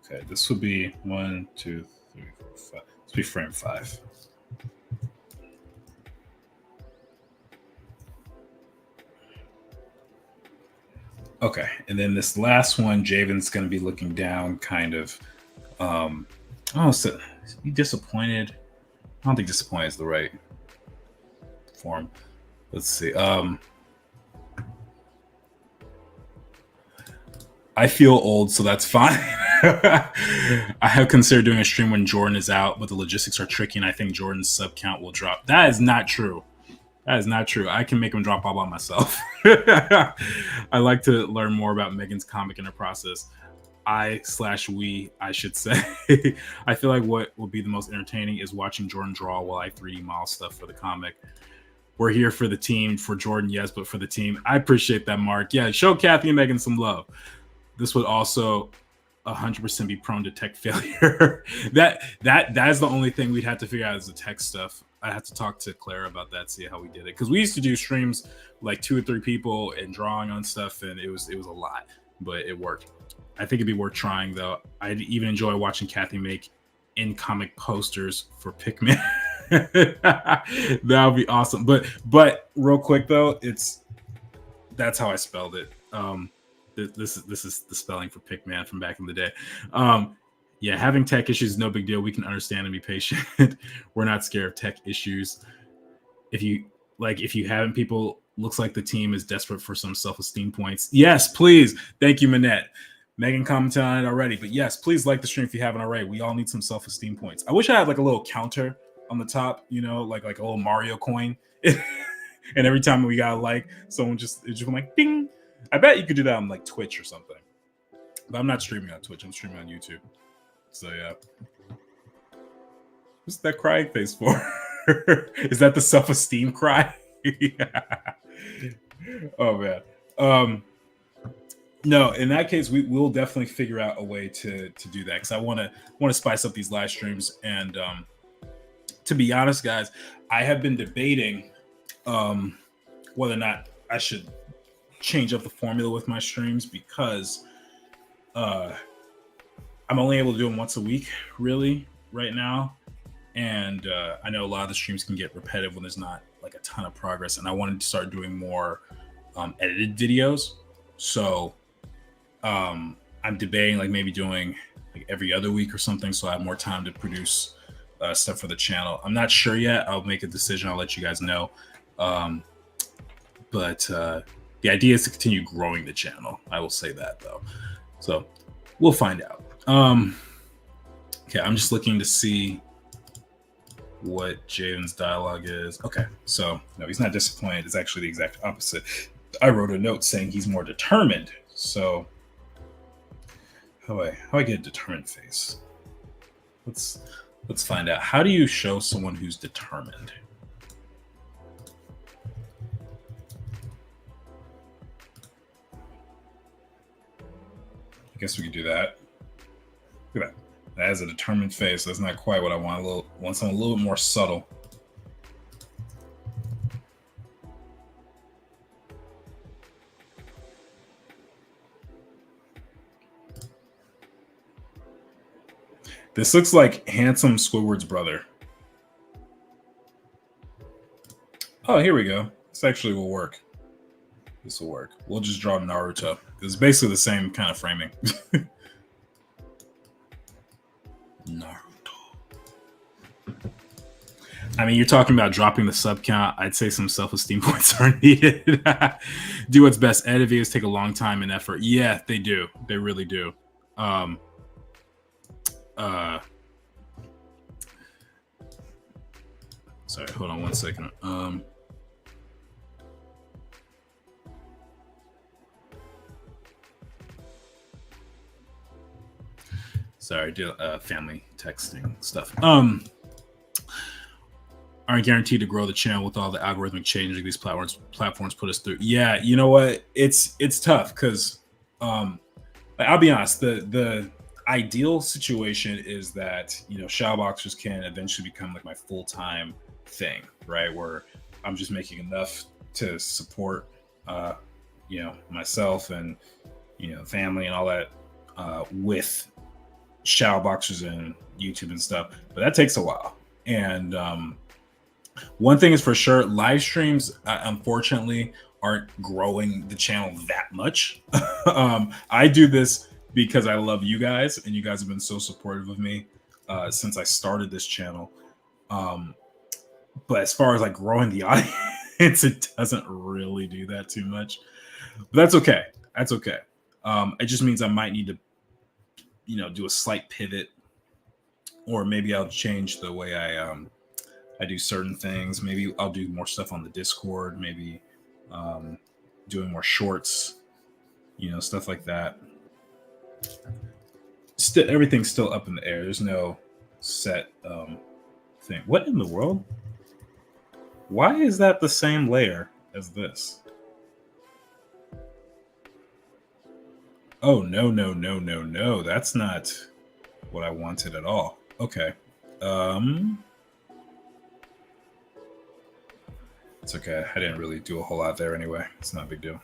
Speaker 1: Okay, this would be 1, 2, 3, 4, 5. This would be frame 5. Okay, and then this last one, Javen's going to be looking down, kind of. Oh, so is he disappointed? I don't think disappointed is the right form. Let's see. I feel old, so that's fine. I have considered doing a stream when Jordan is out, but the logistics are tricky, and I think Jordan's sub count will drop. That is not true. That is not true. I can make him drop all by myself. I like to learn more about Megan's comic and her process. We, I should say. I feel like what will be the most entertaining is watching Jordan draw while I 3D model stuff for the comic. We're here for the team, for Jordan, yes, but for the team. I appreciate that, Mark. Yeah, show Kathy and Megan some love. This would also 100% be prone to tech failure. that is the only thing we'd have to figure out is the tech stuff. I have to talk to Clara about that, see how we did it. Because we used to do streams like 2 or 3 people and drawing on stuff, and it was a lot, but it worked. I think it'd be worth trying, though. I'd even enjoy watching Kathy make in-comic posters for Pikmin. That would be awesome. But real quick though, that's how I spelled it. This is the spelling for Pikmin from back in the day. Yeah, having tech issues is no big deal. We can understand and be patient. We're not scared of tech issues. If you haven't, people, looks like the team is desperate for some self-esteem points. Yes, please. Thank you, Manette. Megan commented on it already, but yes, please like the stream if you haven't already. We all need some self-esteem points. I wish I had like a little counter on the top, like a little Mario coin. And every time we got a like, someone just like ding. I bet you could do that on like Twitch or something. But I'm not streaming on Twitch. I'm streaming on YouTube. So yeah. What's that crying face for? Is that the self-esteem cry? Oh man. No, in that case, we will definitely figure out a way to do that, because I want to spice up these live streams. And to be honest, guys, I have been debating whether or not I should change up the formula with my streams, because I'm only able to do them once a week, really, right now. And I know a lot of the streams can get repetitive when there's not like a ton of progress, and I wanted to start doing more edited videos. So I'm debating like maybe doing like every other week or something, so I have more time to produce stuff for the channel. I'm not sure yet. I'll make a decision. I'll let you guys know. But the idea is to continue growing the channel. I will say that though. So we'll find out. Okay, I'm just looking to see what Jaden's dialogue is. Okay, so no, he's not disappointed. It's actually the exact opposite. I wrote a note saying he's more determined. So how I get a determined face? Let's find out. How do you show someone who's determined? I guess we could do that. Look at that. That has a determined face. That's not quite what I want. I want something a little bit more subtle. This looks like handsome Squidward's brother. Oh, here we go. This actually will work. This will work. We'll just draw Naruto. It's basically the same kind of framing. Naruto. I mean, you're talking about dropping the sub count. I'd say some self-esteem points are needed. Do what's best. Edit videos take a long time and effort. Yeah, they do. They really do. Sorry, hold on 1 second. Sorry, family texting stuff. Aren't guaranteed to grow the channel with all the algorithmic changes these platforms put us through. Yeah, you know what? It's tough because I'll be honest. The ideal situation is that Shadowboxers can eventually become like my full-time thing, right? Where I'm just making enough to support myself and family and all that with Shadowboxers and YouTube and stuff. But that takes a while. And one thing is for sure, live streams unfortunately aren't growing the channel that much. I do this because I love you guys, and you guys have been so supportive of me since I started this channel. But as far as like growing the audience, it doesn't really do that too much. But that's okay. That's okay. It just means I might need to, do a slight pivot, or maybe I'll change the way I do certain things. Maybe I'll do more stuff on the Discord. Maybe doing more shorts, stuff like that. Everything's still up in the air. There's no set thing. What in the world? Why is that the same layer as this? Oh, no. That's not what I wanted at all. Okay. It's okay. I didn't really do a whole lot there anyway. It's not a big deal.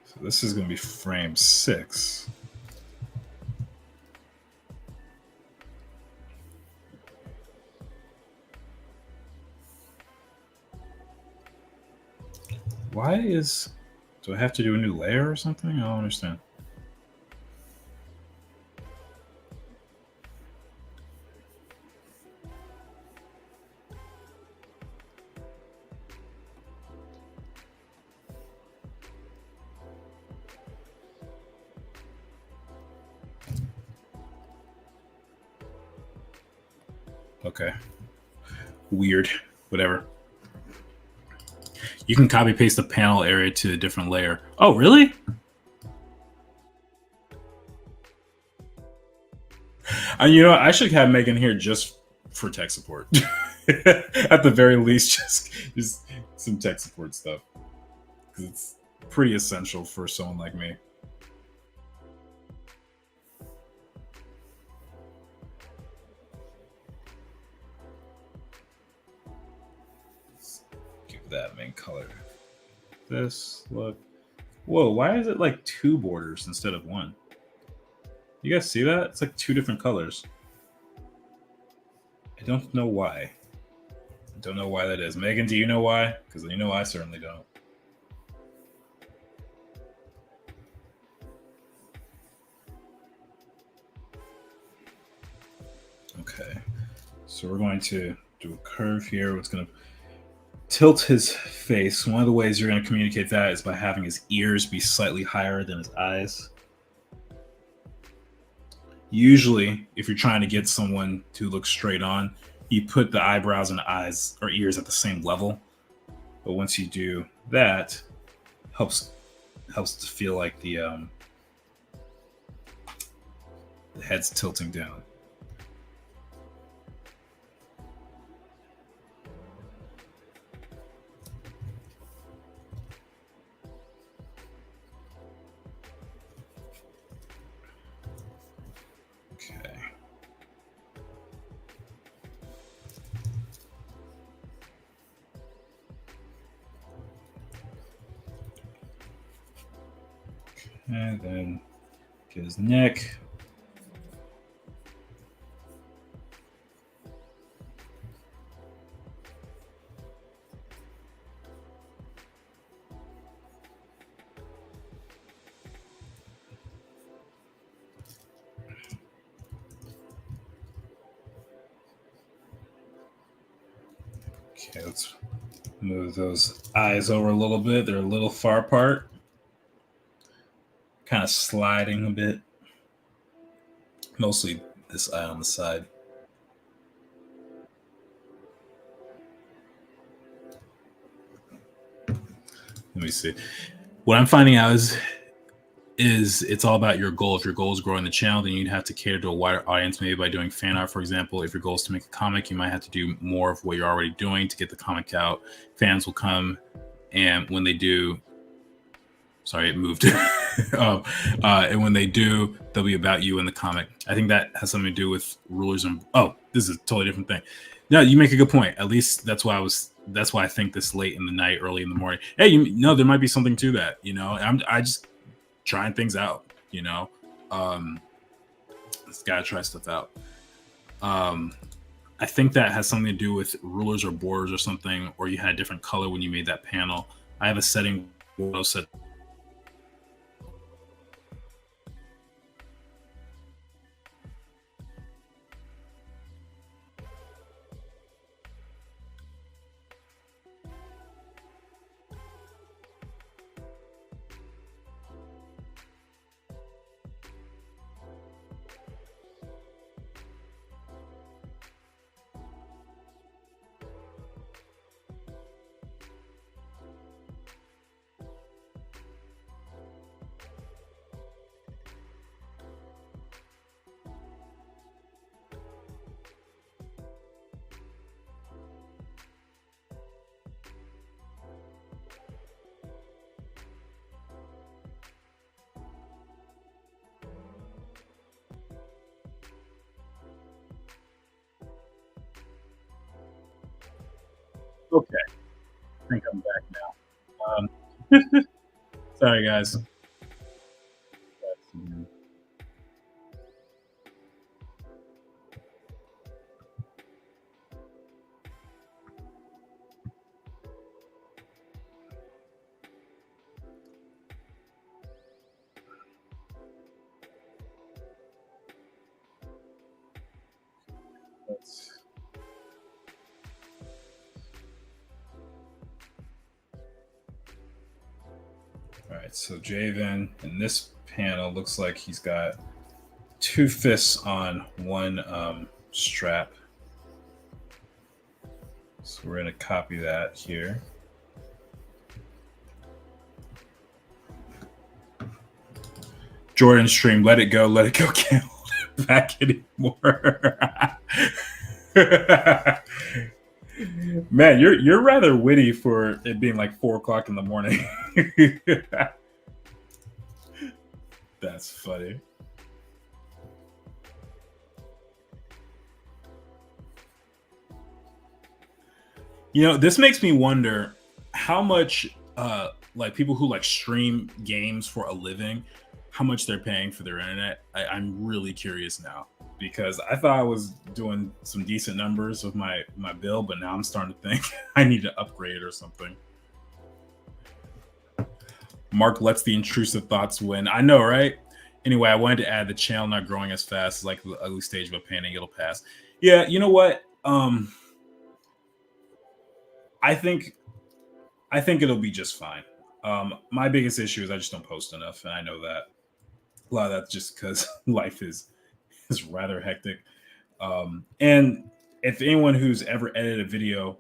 Speaker 1: So this is going to be frame 6. Do I have to do a new layer or something? I don't understand. Okay. Weird. Whatever. You can copy paste the panel area to a different layer. Oh, really? And I should have Megan here just for tech support. At the very least, just some tech support stuff. Because it's pretty essential for someone like me. That main color. This look. Whoa, why is it like 2 borders instead of 1? You guys see that? It's like 2 different colors. I don't know why. I don't know why that is. Megan, do you know why? Because I certainly don't. Okay. So we're going to do a curve here. It's going to tilt his face. One of the ways you're going to communicate that is by having his ears be slightly higher than his eyes. Usually, if you're trying to get someone to look straight on, you put the eyebrows and eyes or ears at the same level. But once you do that, helps to feel like the head's tilting down. And then get his neck. Okay, let's move those eyes over a little bit. They're a little far apart. Kind of sliding a bit. Mostly this eye on the side. Let me see. What I'm finding out is it's all about your goal. If your goal is growing the channel, then you'd have to cater to a wider audience, maybe by doing fan art, for example. If your goal is to make a comic, you might have to do more of what you're already doing to get the comic out. Fans will come, and when they do, sorry, it moved. And when they do, they'll be about you in the comic. I think that has something to do with rulers and this is a totally different thing. No, you make a good point. At least that's why I think this late in the night, early in the morning. Hey, there might be something to that. I just trying things out. Just gotta try stuff out. I think that has something to do with rulers or borders or something, or you had a different color when you made that panel. I have a setting set. Okay, I think I'm back now. Sorry, guys. Let's All right, so Javen in this panel looks like he's got two fists on one strap. So we're going to copy that here. Jordan stream, let it go, can't hold it back anymore. Man, you're rather witty for it being like 4 o'clock in the morning. That's funny. This makes me wonder how much like people who like stream games for a living, how much they're paying for their internet. I'm really curious now, because I thought I was doing some decent numbers with my bill, but now I'm starting to think I need to upgrade or something. Mark lets the intrusive thoughts win. I know, right? Anyway, I wanted to add the channel not growing as fast is like the ugly stage of a painting. It'll pass. Yeah, you know what? I think it'll be just fine. My biggest issue is I just don't post enough, and I know that a lot of that's just because life is rather hectic. And if anyone who's ever edited a video,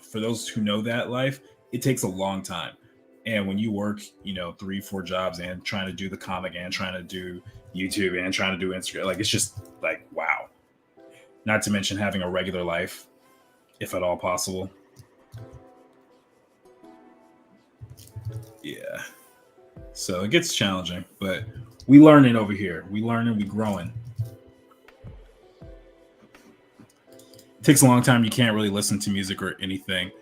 Speaker 1: for those who know that life, it takes a long time. And when you work, 3-4 jobs and trying to do the comic and trying to do YouTube and trying to do Instagram, like it's just like wow. Not to mention having a regular life, if at all possible. Yeah. So it gets challenging, but we learning over here. We learning, we growing. It takes a long time. You can't really listen to music or anything.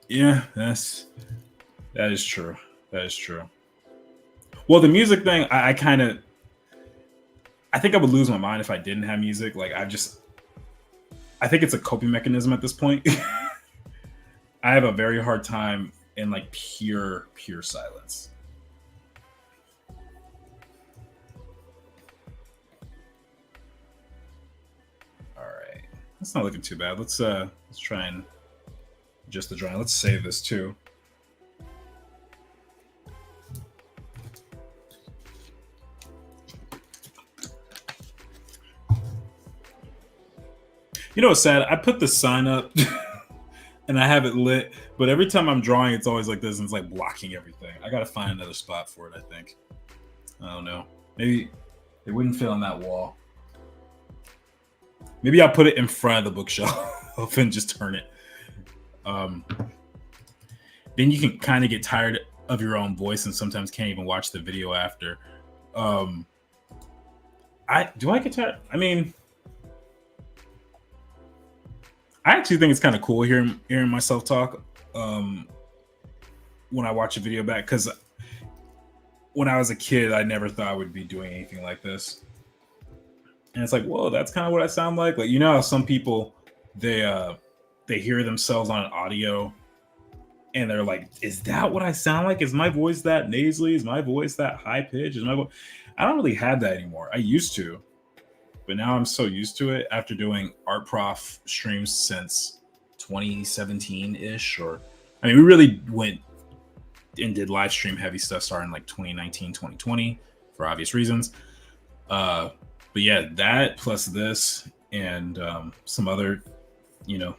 Speaker 1: Yeah, that is true. That is true. Well, the music thing, I kind of, I think I would lose my mind if I didn't have music. Like I think it's a coping mechanism at this point. I have a very hard time in like pure silence. All right, that's not looking too bad. Let's try and adjust the drawing. Let's save this too. You know what's sad? I put the sign up and I have it lit, but every time I'm drawing, it's always like this and it's like blocking everything. I gotta find another spot for it, I think. I don't know. Maybe it wouldn't fit on that wall. Maybe I'll put it in front of the bookshelf and just turn it. Then you can kind of get tired of your own voice and sometimes can't even watch the video after. I get tired? I mean, I actually think it's kind of cool hearing myself talk when I watch a video back, because when I was a kid, I never thought I would be doing anything like this. And it's like, whoa, that's kind of what I sound like. Like, you know how some people they hear themselves on an audio and they're like, is that what I sound like? Is my voice that nasally? Is my voice that high pitch? Is my voice? I don't really have that anymore. I used to, but now I'm so used to it after doing art prof streams since 2017-ish. Or I mean, we really went and did live stream heavy stuff starting like 2019, 2020 for obvious reasons. But yeah, that plus this and some other,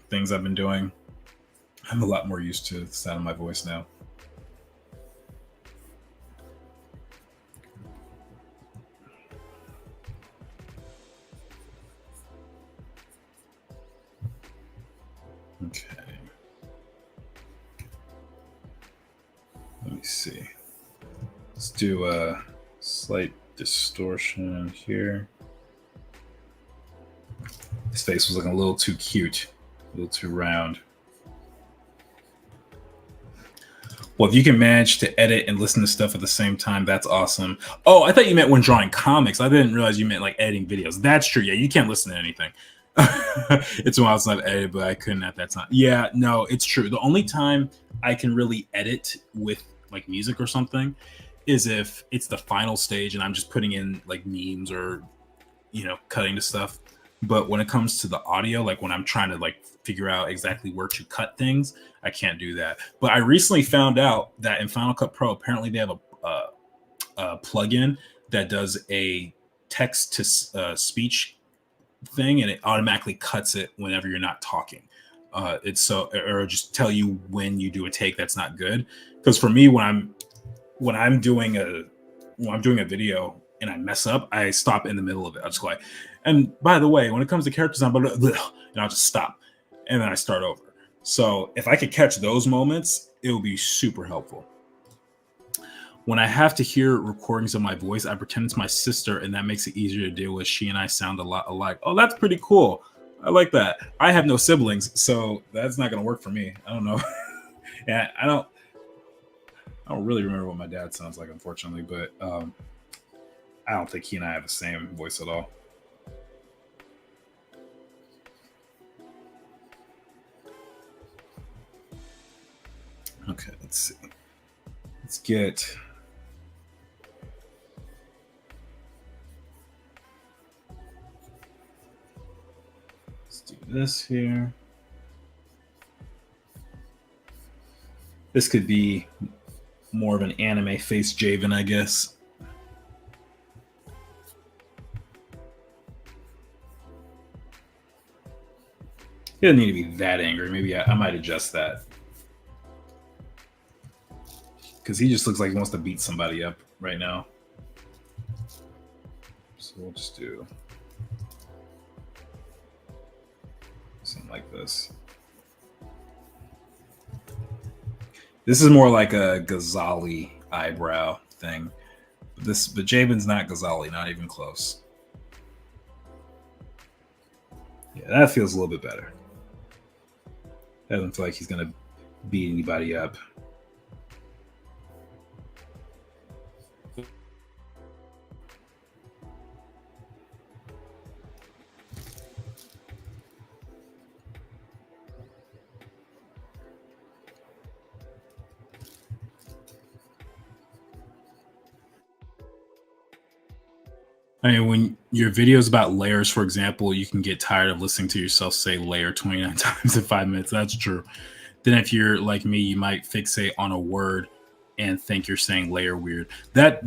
Speaker 1: things I've been doing, I'm a lot more used to the sound of my voice now. Okay. Let me see. Let's do a slight distortion here. His face was looking a little too cute, a little too round. Well, if you can manage to edit and listen to stuff at the same time, that's awesome. Oh, I thought you meant when drawing comics. I didn't realize you meant like editing videos. That's true. Yeah, you can't listen to anything. It's when I was not edited, but I couldn't at that time. Yeah, no, it's true. The only time I can really edit with like music or something is if it's the final stage and I'm just putting in like memes or cutting to stuff. But when it comes to the audio, like when I'm trying to like figure out exactly where to cut things, I can't do that. But I recently found out that in Final Cut Pro, apparently they have a plugin that does a text to speech thing, and it automatically cuts it whenever you're not talking. It's or just tell you when you do a take that's not good. Because for me, when I'm doing a video and I mess up, I stop in the middle of it. I just go like, and by the way, when it comes to characters, and I'll just stop and then I start over. So if I could catch those moments, it would be super helpful. When I have to hear recordings of my voice, I pretend it's my sister, and that makes it easier to deal with. She and I sound a lot alike. Oh, that's pretty cool. I like that. I have no siblings, so that's not going to work for me. I don't know. Yeah, I don't really remember what my dad sounds like, unfortunately, but I don't think he and I have the same voice at all. Okay, let's see. Let's do this here. This could be more of an anime face Javen, I guess. He doesn't need to be that angry. Maybe I might adjust that. Because he just looks like he wants to beat somebody up right now. So we'll just do something like this. This is more like a Ghazali eyebrow thing. But Javen's not Ghazali, not even close. Yeah, that feels a little bit better. Doesn't feel like he's gonna beat anybody up. I mean, when your videos about layers, for example, you can get tired of listening to yourself say layer 29 times in 5 minutes. That's true. Then if you're like me, you might fixate on a word and think you're saying layer weird. That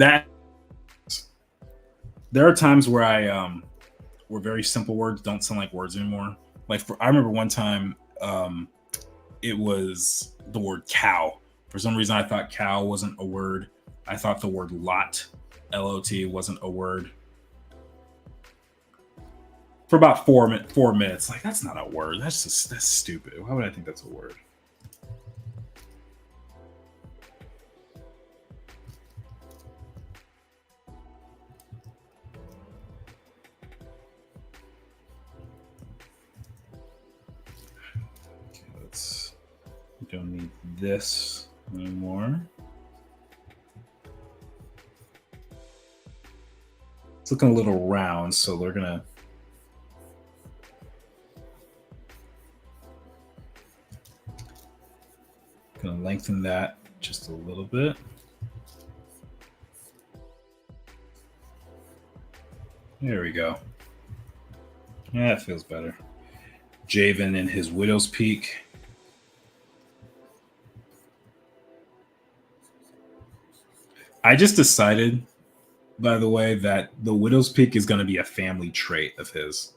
Speaker 1: there are times where where very simple words don't sound like words anymore. I remember one time, it was the word cow. For some reason, I thought cow wasn't a word. I thought the word lot, LOT, wasn't a word for about 4 minutes. Like, that's not a word. That's stupid. Why would I think that's a word? Okay, we don't need this anymore. It's looking a little round, so we're gonna lengthen that just a little bit. There we go. Yeah, that feels better. Javen in his Widow's Peak. I just decided, by the way, that the Widow's Peak is going to be a family trait of his.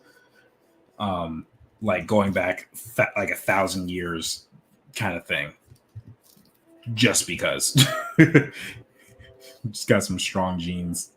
Speaker 1: Like going back like 1,000 years kind of thing. Just because. Just got some strong genes.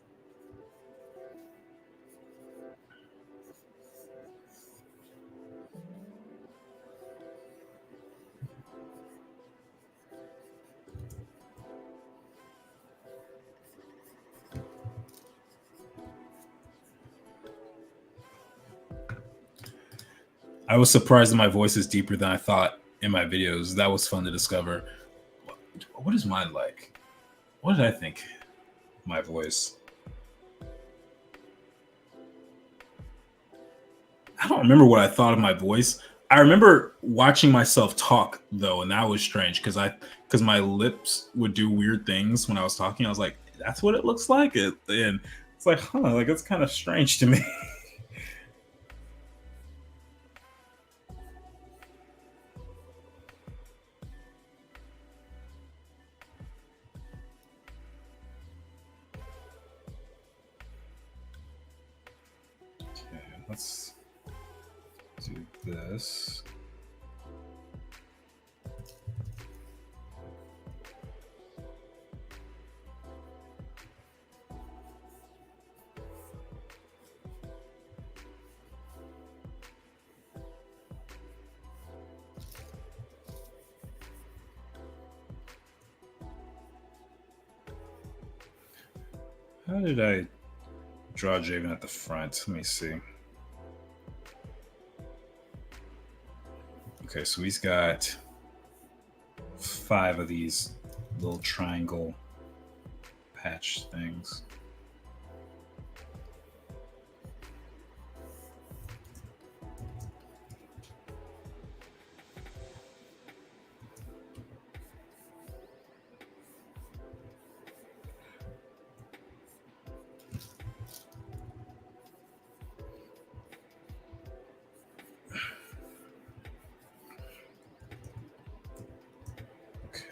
Speaker 1: I was surprised that my voice is deeper than I thought in my videos. That was fun to discover. What is mine like? What did I think? My voice. I don't remember what I thought of my voice. I remember watching myself talk though, and that was strange because my lips would do weird things when I was talking. I was like, "That's what it looks like," and it's like, "Huh, like that's kind of strange to me." Okay, let's do this. How did I draw Javen at the front? Let me see. Okay, so he's got 5 of these little triangle patch things.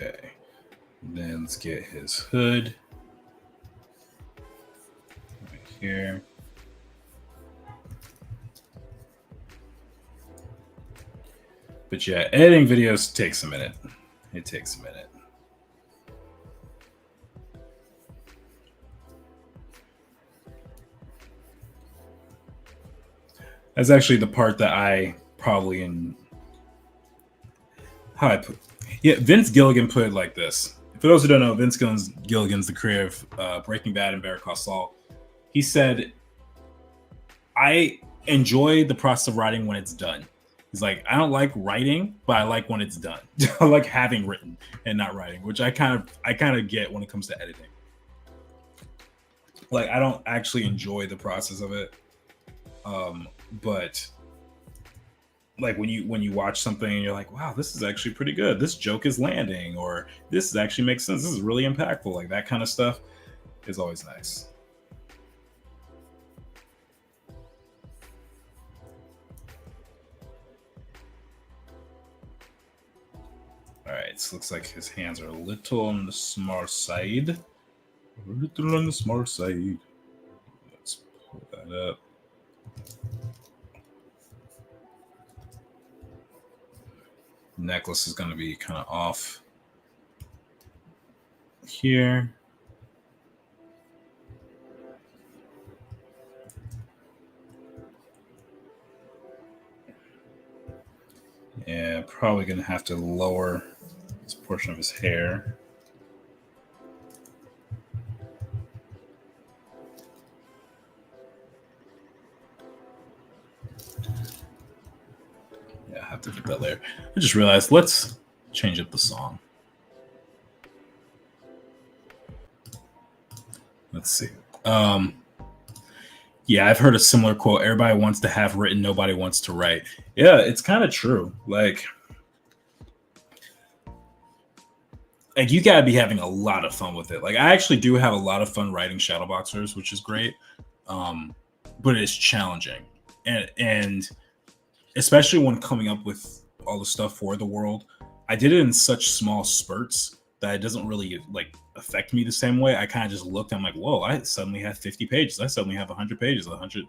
Speaker 1: Okay, then let's get his hood right here. But yeah, editing videos takes a minute. It takes a minute. That's actually the part that I probably how I put. Yeah, Vince Gilligan put it like this. For those who don't know, Vince Gilligan's the creator of Breaking Bad and Better Call Saul. He said, "I enjoy the process of writing when it's done." He's like, "I don't like writing, but I like when it's done. I like having written and not writing," which I kind of get when it comes to editing. Like, I don't actually enjoy the process of it, but like when you watch something and you're like, "Wow, this is actually pretty good. This joke is landing," or "This actually makes sense. This is really impactful." Like that kind of stuff is always nice. All right, so looks like his hands are a little on the small side. A little on the small side. Let's pull that up. Necklace is going to be kind of off here. Yeah, probably going to have to lower this portion of his hair. Yeah, I have to get that later. I just realized, let's change up the song. Let's see. Yeah, I've heard a similar quote. Everybody wants to have written, nobody wants to write. Yeah, it's kind of true. Like you gotta be having a lot of fun with it. Like I actually do have a lot of fun writing Shadowboxers, which is great. But it's challenging. And especially when coming up with all the stuff for the world, I did it in such small spurts that it doesn't really like affect me the same way. I kind of just looked, I'm like, whoa, I suddenly have 50 pages. I suddenly have 100 pages, 100,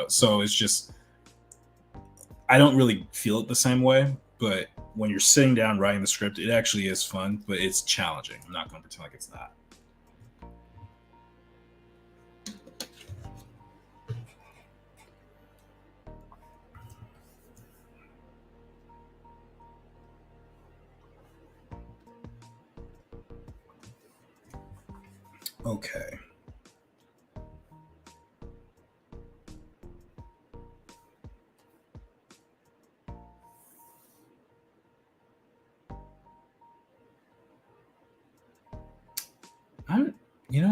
Speaker 1: so it's just, I don't really feel it the same way. But when you're sitting down writing the script, it actually is fun, but it's challenging. I'm not going to pretend like it's not. Okay.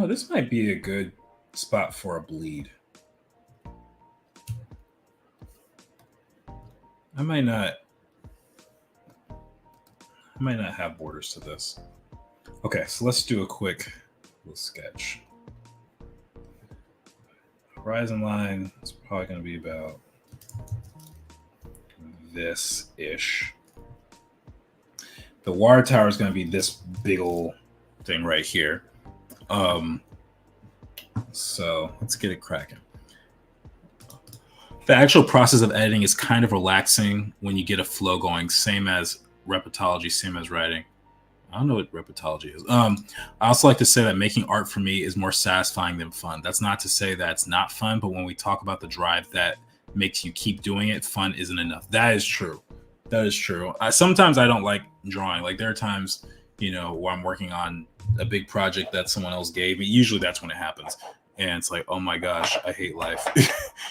Speaker 1: This might be a good spot for a bleed. I might not have borders to this. Okay, so let's do a quick little sketch. Horizon line is probably going to be about this-ish. The wire tower is going to be this big old thing right here. So let's get it cracking. The actual process of editing is kind of relaxing when you get a flow going, same as repetology, same as writing. I don't know what repetology is. I also like to say that making art for me is more satisfying than fun. That's not to say that it's not fun, but when we talk about the drive that makes you keep doing it, fun isn't enough. That is true. That is true. Sometimes I don't like drawing. Like there are times, where I'm working on a big project that someone else gave me. Usually that's when it happens. And it's like, oh my gosh, I hate life.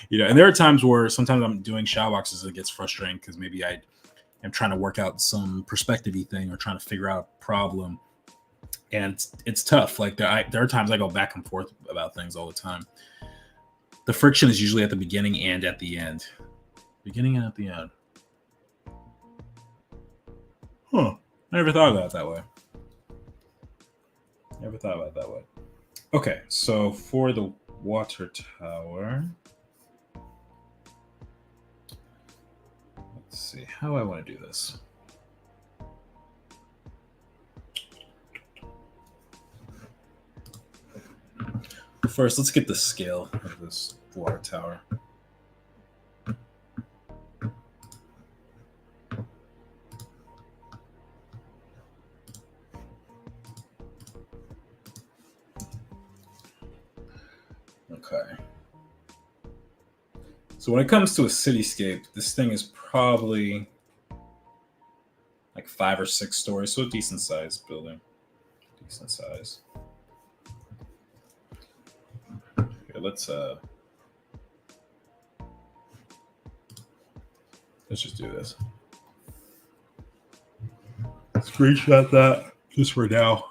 Speaker 1: And there are times where sometimes I'm doing Shadowboxers and it gets frustrating because maybe I am trying to work out some perspective-y thing or trying to figure out a problem. And it's tough. Like there are times I go back and forth about things all the time. The friction is usually at the beginning and at the end. Beginning and at the end. Huh. I never thought about it that way. Never thought about it that way. Okay, so for the water tower, let's see how do I want to do this. First, let's get the scale of this water tower. Okay. So when it comes to a cityscape, this thing is probably like 5 or 6 stories, so a decent sized building. Decent size. Okay, let's just do this. Screenshot that just for now.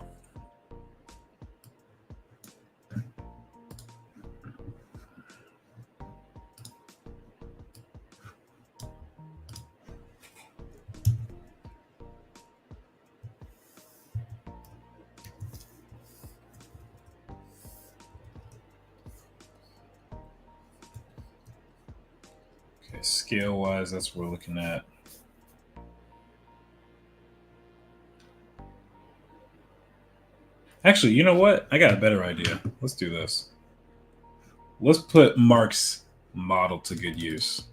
Speaker 1: Okay, scale wise, that's what we're looking at. Actually, you know what? I got a better idea. Let's do this. Let's put Mark's model to good use.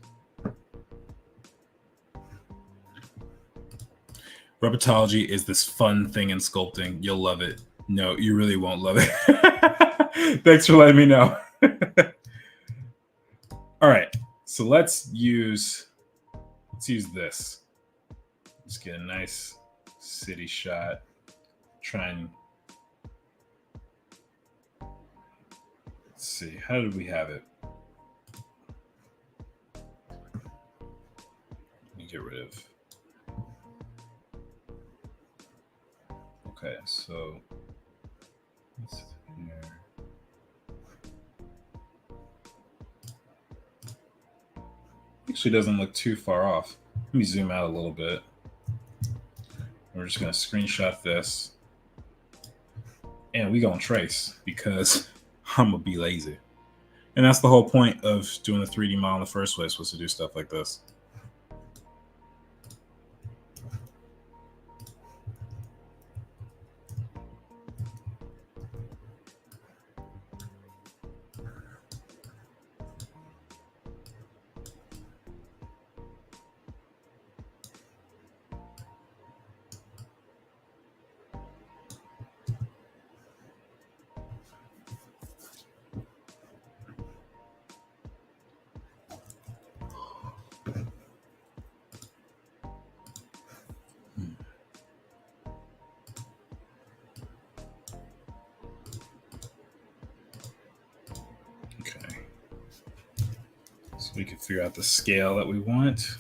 Speaker 1: Rubbertology is this fun thing in sculpting. You'll love it. No, you really won't love it. Thanks for letting me know. All right, so let's use this. Let's get a nice city shot. Try and let's see. How did we have it? Let me get rid of. Okay, so here. Actually doesn't look too far off. Let me zoom out a little bit. We're just gonna screenshot this. And we gonna trace because I'm gonna be lazy. And that's the whole point of doing the 3D model in the first place, was to do stuff like this. Okay. So we can figure out the scale that we want.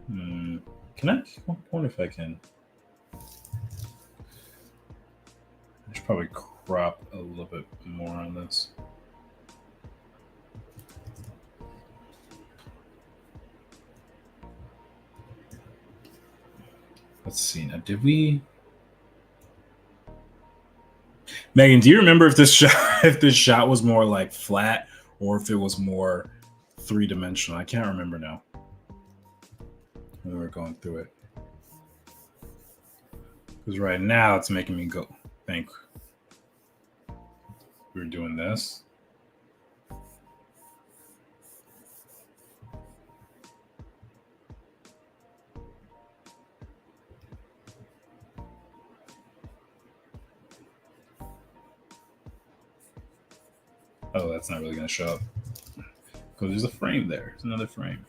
Speaker 1: Can I wonder if I can? I should probably crop a little bit more on this. Let's see. Now, did we? Megan, do you remember if this shot was more like flat or if it was more 3-dimensional? I can't remember now. When we were going through it, because right now it's making me go think we were doing this. Oh, that's not really going to show up because there's a frame there. There's another frame.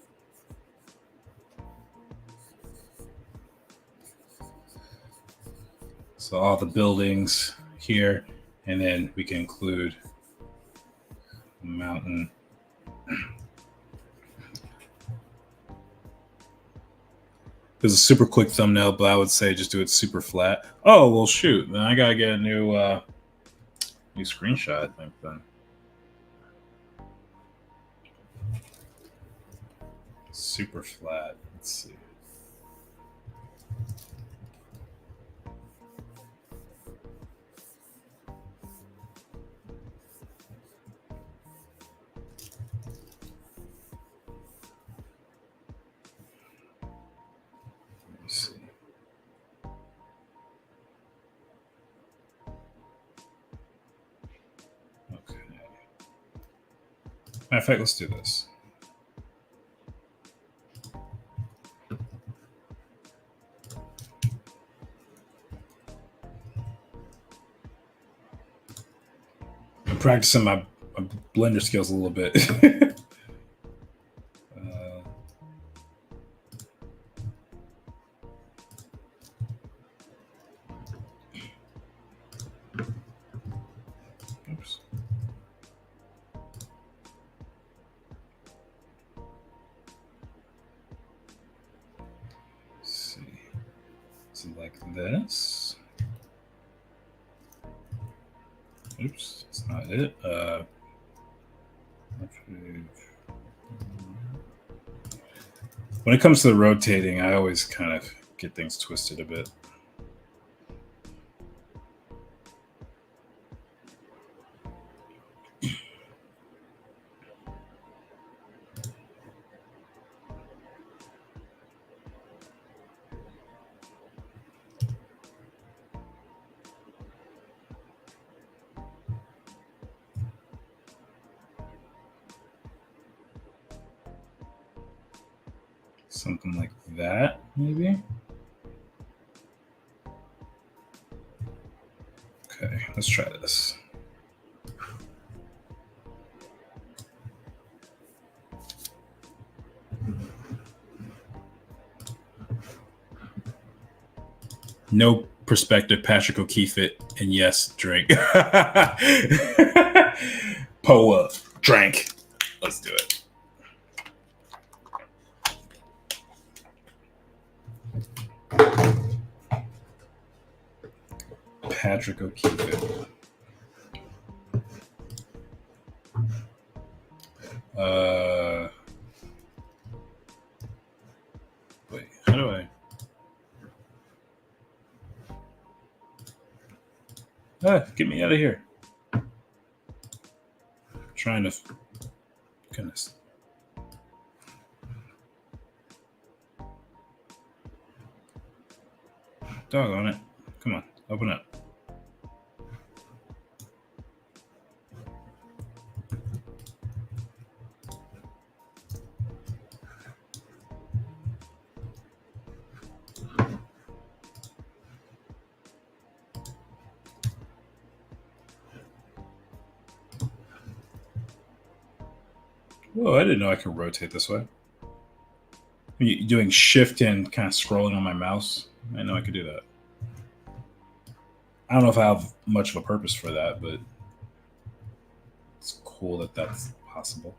Speaker 1: So all the buildings here, and then we can include the mountain. There's a super quick thumbnail, but I would say just do it super flat. Oh, well, shoot. Then I got to get a new screenshot, I think, then. Super flat. Let's see. Let me see. Okay. Matter of fact, let's do this. I'm practicing my Blender skills a little bit. Oops. Let's see. So like this. Oops, that's not it. When it comes to the rotating, I always kind of get things twisted a bit. Something like that, maybe. Okay, let's try this. No perspective, Patrick O'Keefe it, and yes, drink. Poa, drink. Let's do it. Patrick O'Keefe it. Wait, how do I? Get me out of here. I'm trying to. Goodness. Doggone it. Come on, open up. Whoa, I didn't know I could rotate this way. Doing shift and kind of scrolling on my mouse. I didn't know I could do that. I don't know if I have much of a purpose for that, but it's cool that that's possible.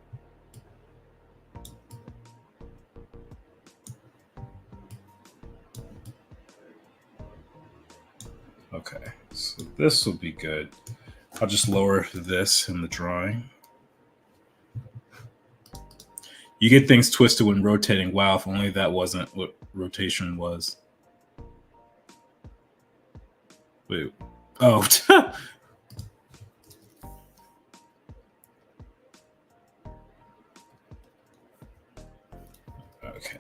Speaker 1: Okay, so this will be good. I'll just lower this in the drawing. You get things twisted when rotating. Wow, if only that wasn't what rotation was. Wait. Oh. Okay.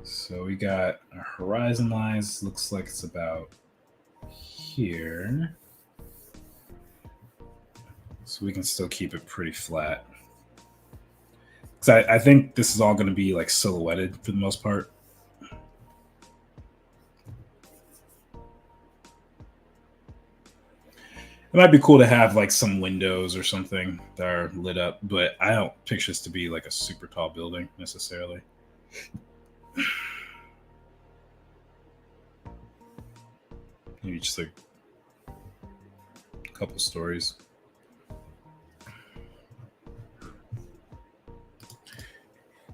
Speaker 1: So we got our horizon lines. Looks like it's about here. So we can still keep it pretty flat. Because I think this is all going to be like silhouetted for the most part. It might be cool to have like some windows or something that are lit up, but I don't picture this to be like a super tall building necessarily. Maybe just like a couple stories.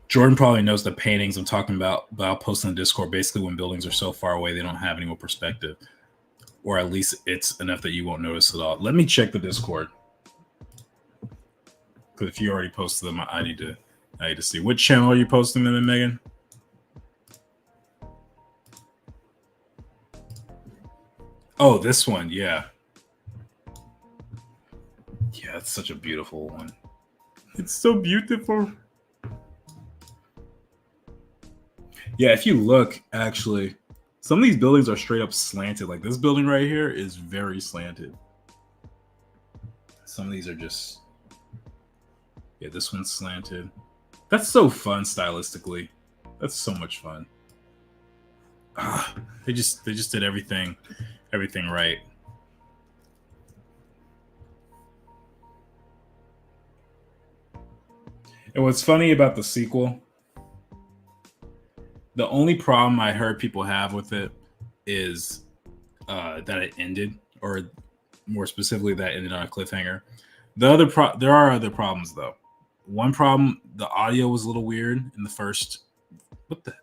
Speaker 1: Jordan probably knows the paintings I'm talking about, but I'll post in the Discord. Basically, when buildings are so far away, they don't have any more perspective, or at least it's enough that you won't notice it all. Let me check the Discord, because if you already posted them, I need to see. Which channel are you posting them in, Megan? Oh, this one, yeah. Yeah, it's such a beautiful one. It's so beautiful. Yeah, if you look, actually, some of these buildings are straight up slanted. Like this building right here is very slanted. Some of these are just, yeah, this one's slanted. That's so fun stylistically. That's so much fun. They just did everything right. And what's funny about the sequel, the only problem I heard people have with it is that it ended, or more specifically, that ended on a cliffhanger. There are other problems though. One problem, the audio was a little weird in the first. What the?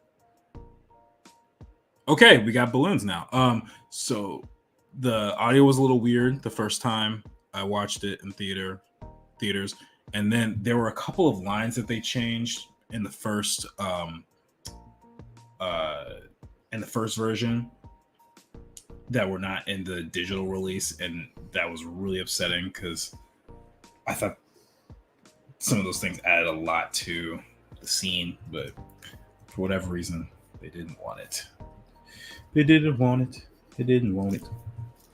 Speaker 1: Okay, we got balloons now. So the audio was a little weird the first time I watched it in theaters, and then there were a couple of lines that they changed in the first version that were not in the digital release, and that was really upsetting because I thought some of those things added a lot to the scene, but for whatever reason, they didn't want it.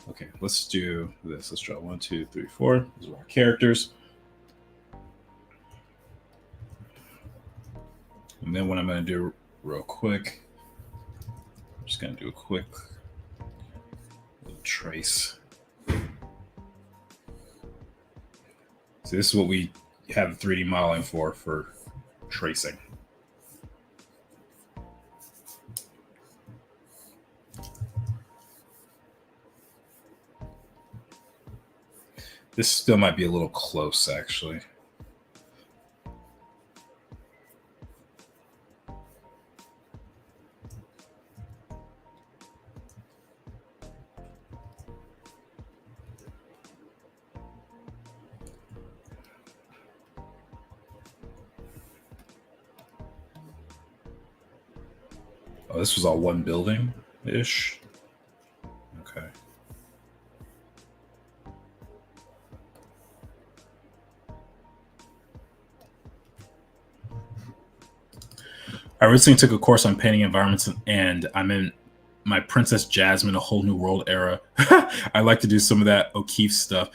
Speaker 1: Okay, let's do this. Let's draw 1, 2, 3, 4. Those are our characters. And then what I'm going to do real quick, I'm just going to do a quick little trace. So this is what we have 3D modeling for tracing. This still might be a little close, actually. Oh, this was all one building-ish? Okay. I recently took a course on painting environments, and I'm in my Princess Jasmine, A Whole New World era. I like to do some of that O'Keeffe stuff.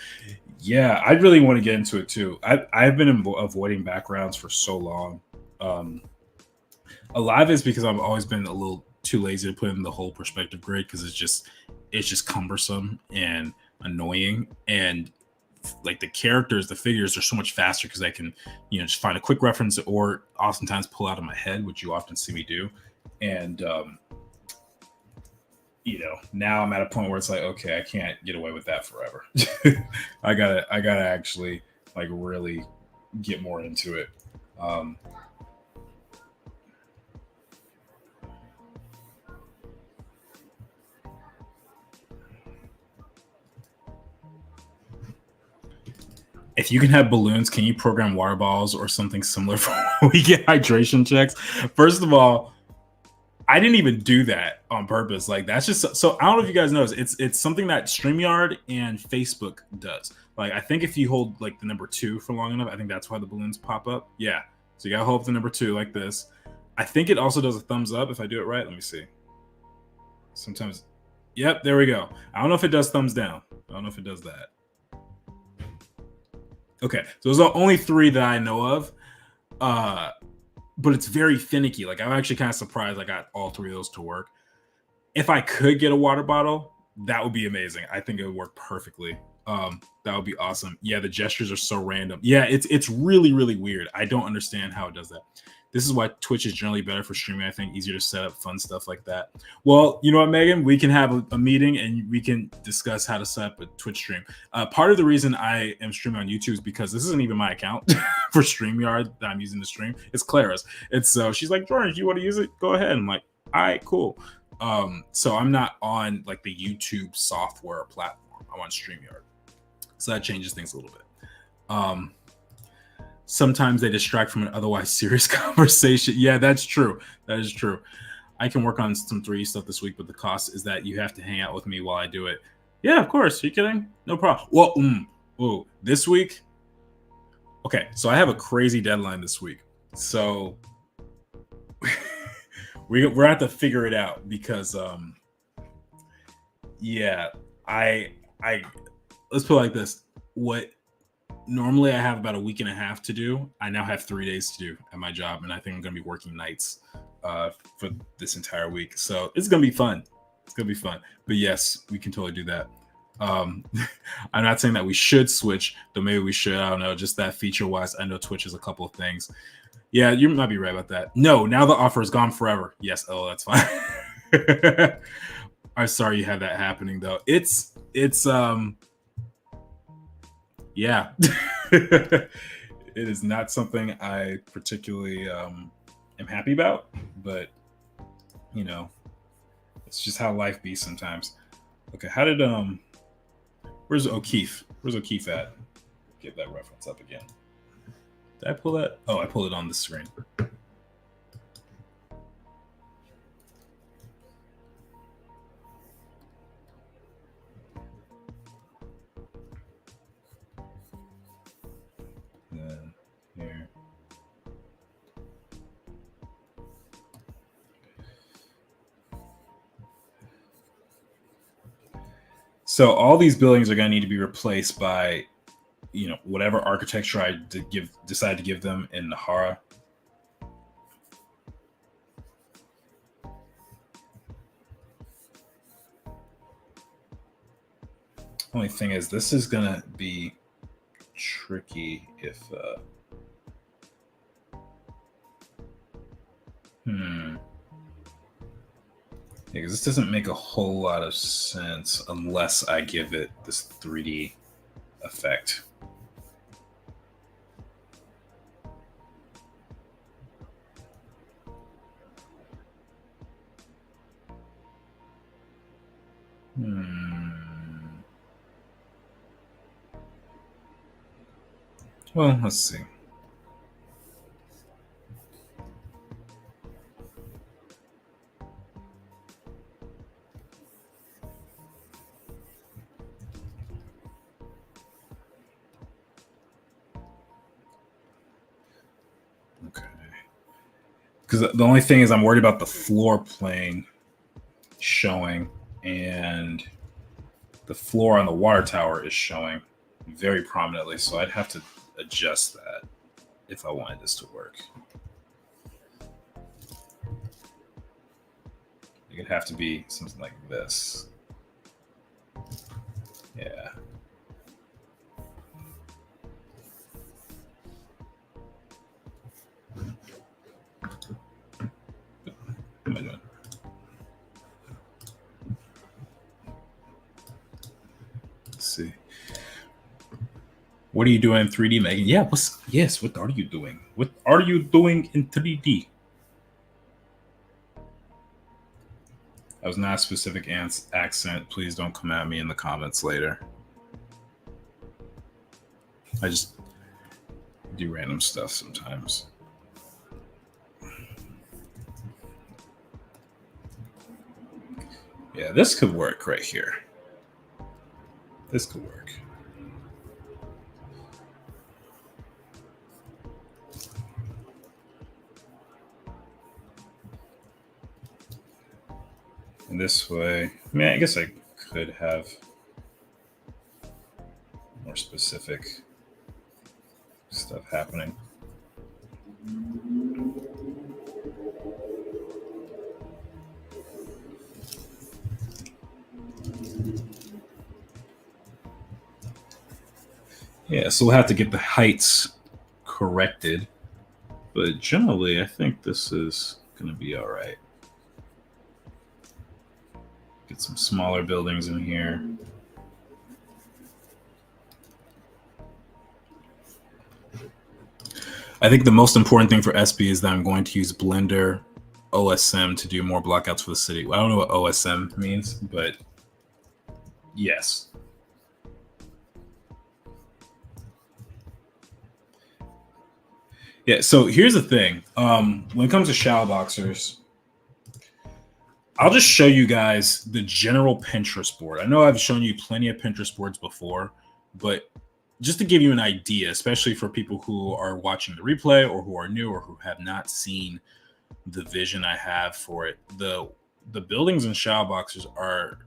Speaker 1: Yeah, I really want to get into it too. I've been avoiding backgrounds for so long. A lot of it's because I've always been a little too lazy to put in the whole perspective grid because it's just cumbersome and annoying, and like the characters, the figures are so much faster because I can, just find a quick reference or oftentimes pull out of my head, which you often see me do. And now I'm at a point where it's like, okay, I can't get away with that forever. I gotta actually like really get more into it. If you can have balloons, can you program water bottles or something similar for when we get hydration checks? First of all, I didn't even do that on purpose. Like that's just so I don't know if you guys know. It's something that StreamYard and Facebook does. Like I think if you hold like the number 2 for long enough, I think that's why the balloons pop up. Yeah. So you gotta hold the number 2 like this. I think it also does a thumbs up if I do it right. Let me see. Sometimes, yep, there we go. I don't know if it does thumbs down. I don't know if it does that. Okay, so those are only 3 that I know of. But it's very finicky. Like I'm actually kind of surprised I got all 3 of those to work. If I could get a water bottle, that would be amazing. I think it would work perfectly. That would be awesome. Yeah, the gestures are so random. Yeah, it's really, really weird. I don't understand how it does that. This is why Twitch is generally better for streaming. I think easier to set up fun stuff like that. Well, you know what, Megan? We can have a meeting and we can discuss how to set up a Twitch stream. Part of the reason I am streaming on YouTube is because this isn't even my account for StreamYard that I'm using to stream. It's Clara's. It's so she's like, Jordan, if you want to use it, go ahead. I'm like, all right, cool. So I'm not on like the YouTube software platform. I'm on StreamYard. So that changes things a little bit. Sometimes they distract from an otherwise serious conversation. Yeah, that's true. That is true. I can work on some 3D stuff this week, but the cost is that you have to hang out with me while I do it. Yeah, of course. Are you kidding? No problem. Well, this week. Okay, so I have a crazy deadline this week. So we're gonna have to figure it out because yeah, I let's put it like this. What normally I have about a week and a half to do, I now have 3 days to do at my job, and I think I'm going to be working nights for this entire week. So it's going to be fun. It's going to be fun. But yes, we can totally do that. I'm not saying that we should switch, though maybe we should. I don't know. Just that feature-wise, I know Twitch has a couple of things. Yeah, you might be right about that. No, now the offer is gone forever. Yes, that's fine. I'm sorry you had that happening, though. It's yeah. It is not something I particularly am happy about, but it's just how life be sometimes. Okay, how did where's O'Keeffe? Where's O'Keeffe at? Get that reference up again. Did I pull that? Oh, I pulled it on the screen. Here. So all these buildings are going to need to be replaced by, whatever architecture I decide to give them in Nahara. Only thing is, this is gonna be tricky if yeah, because this doesn't make a whole lot of sense unless I give it this 3D effect. Well, let's see. Okay. Because the only thing is, I'm worried about the floor plane showing, and the floor on the water tower is showing very prominently. So I'd have to adjust that if I wanted this to work. It would have to be something like this. Yeah. What am I doing? Let's see. What are you doing in 3D, Megan? Yeah, yes, what are you doing? What are you doing in 3D? That was not a specific accent. Please don't come at me in the comments later. I just do random stuff sometimes. Yeah, this could work right here. This could work. And this way, I mean, I guess I could have more specific stuff happening. Yeah, so we'll have to get the heights corrected, but generally, I think this is going to be all right. Get some smaller buildings in here. I think the most important thing for SB is that I'm going to use Blender OSM to do more blockouts for the city. I don't know what OSM means, but yes. Yeah, so here's the thing. When it comes to shadow boxers, I'll just show you guys the general Pinterest board. I know I've shown you plenty of Pinterest boards before, but just to give you an idea, especially for people who are watching the replay or who are new or who have not seen the vision I have for it, the buildings and shadow boxers are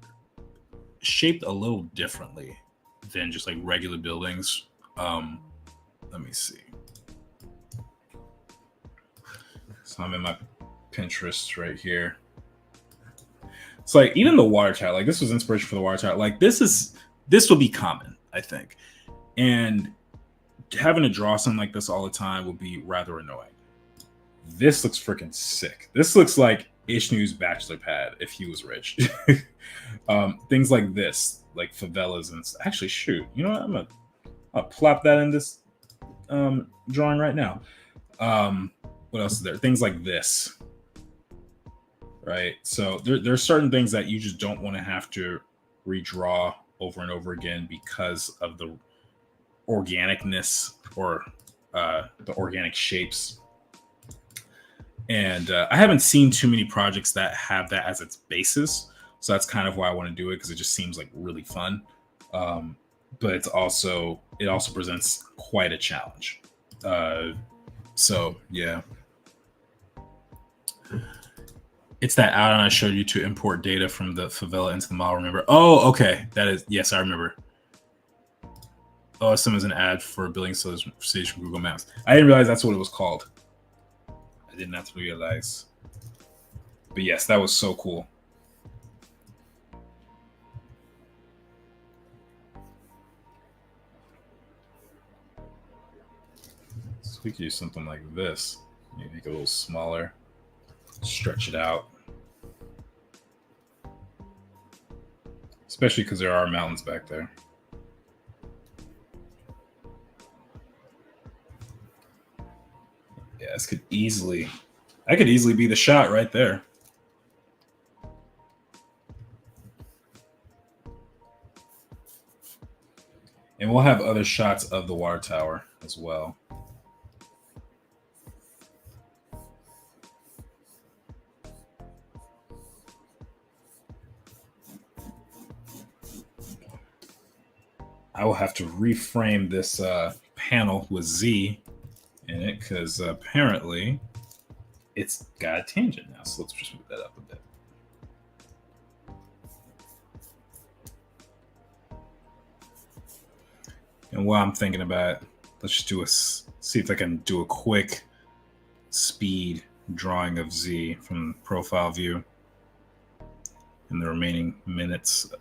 Speaker 1: shaped a little differently than just like regular buildings. Let me see. So I'm in my Pinterest right here. It's like even the water tower, like this was inspiration for the water tower. Like this will be common, I think. And having to draw something like this all the time will be rather annoying. This looks freaking sick. This looks like Ishnu's bachelor pad if he was rich. Things like this, like favelas and actually, shoot, you know what? I'll plop that in this drawing right now. What else is there? Things like this, right? So there are certain things that you just don't want to have to redraw over and over again because of the organicness or the organic shapes. And I haven't seen too many projects that have that as its basis. So that's kind of why I want to do it, because it just seems like really fun. But it also presents quite a challenge. So yeah. It's that add-on I showed you to import data from the favela into the model, remember? Oh, okay. That is, yes, I remember. OSM is an ad for building cities from Google Maps. I didn't realize that's what it was called. I did not realize. But yes, that was so cool. So we could use something like this. Maybe make it a little smaller. Stretch it out. Especially because there are mountains back there. Yeah, this could easily... That could easily be the shot right there. And we'll have other shots of the water tower as well. I will have to reframe this panel with Z in it because apparently it's got a tangent now. So let's just move that up a bit. And while I'm thinking about it, let's just see if I can do a quick speed drawing of Z from profile view in the remaining minutes.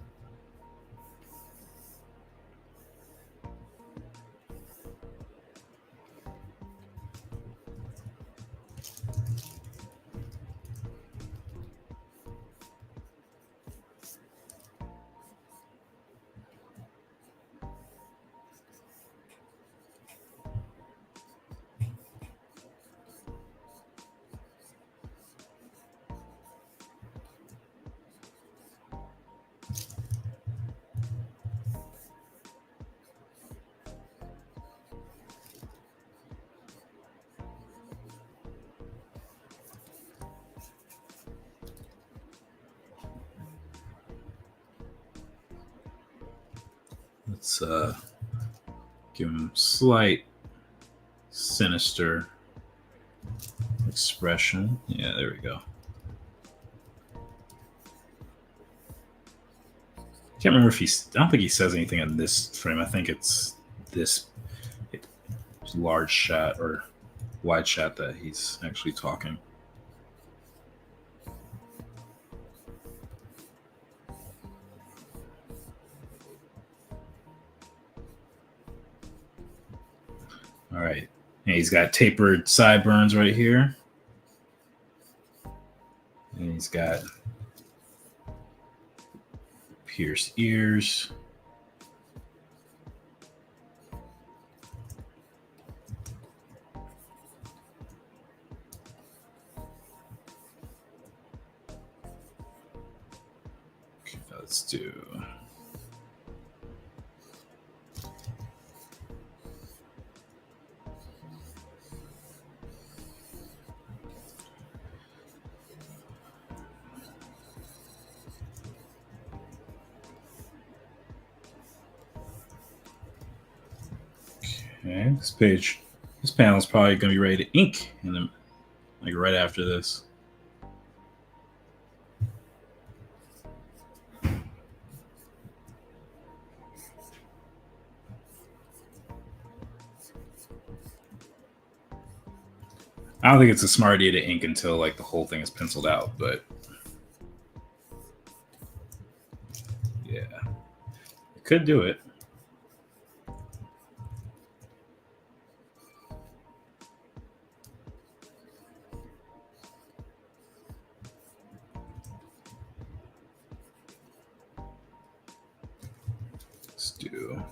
Speaker 1: Let's give him slight sinister expression. Yeah, there we go. Can't remember if I don't think he says anything in this frame. I think it's this large shot or wide shot that he's actually talking. All right. And he's got tapered sideburns right here. And he's got pierced ears. Okay, let's do... Okay, this panel is probably going to be ready to ink in the, like right after this. I don't think it's a smart idea to ink until like the whole thing is penciled out, but yeah, it could do it. Let's do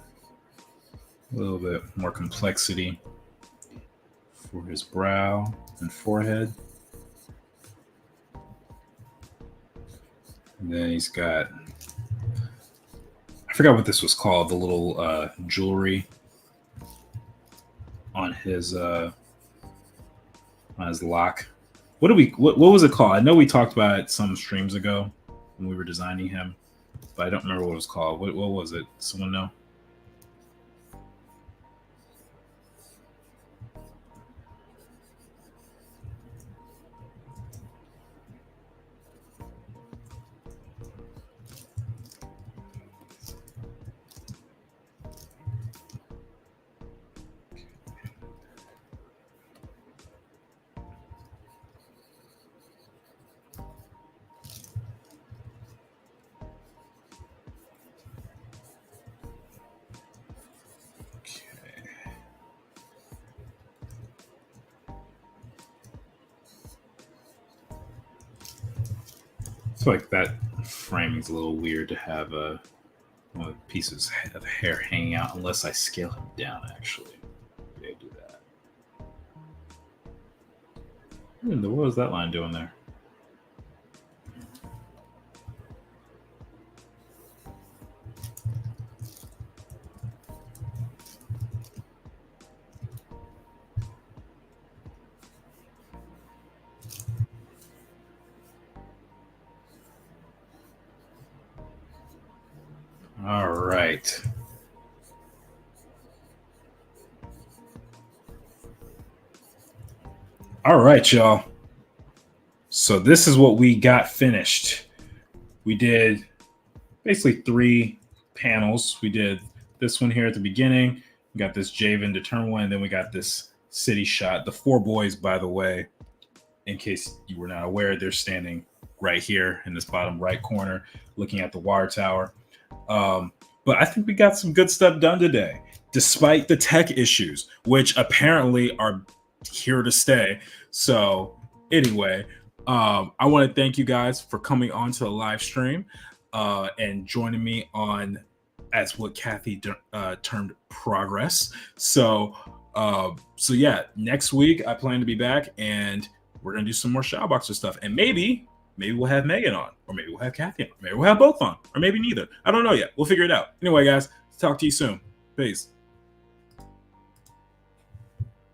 Speaker 1: a little bit more complexity for his brow and forehead. And then he's got, I forgot what this was called, the little jewelry on his lock. What was it called? I know we talked about it some streams ago when we were designing him, but I don't remember what it was called. What was it? Someone know? feel like that framing's a little weird to have one of the pieces of hair hanging out unless I scale him down, actually. Maybe I do that. What was that line doing there? All right. All right, y'all. So this is what we got finished. We did basically 3 panels. We did this one here at the beginning. We got this Javen determined one, and then we got this city shot. The 4 boys, by the way, in case you were not aware, they're standing right here in this bottom right corner, looking at the water tower. But I think we got some good stuff done today, despite the tech issues, which apparently are here to stay. So anyway, I want to thank you guys for coming on to the live stream and joining me on, as what Kathy termed, progress. So yeah, next week I plan to be back and we're gonna do some more Shadowboxer stuff, and maybe we'll have Megan on, or maybe we'll have Kathy on, maybe we'll have both on, or maybe neither. I don't know yet. We'll figure it out. Anyway, guys, talk to you soon. Peace.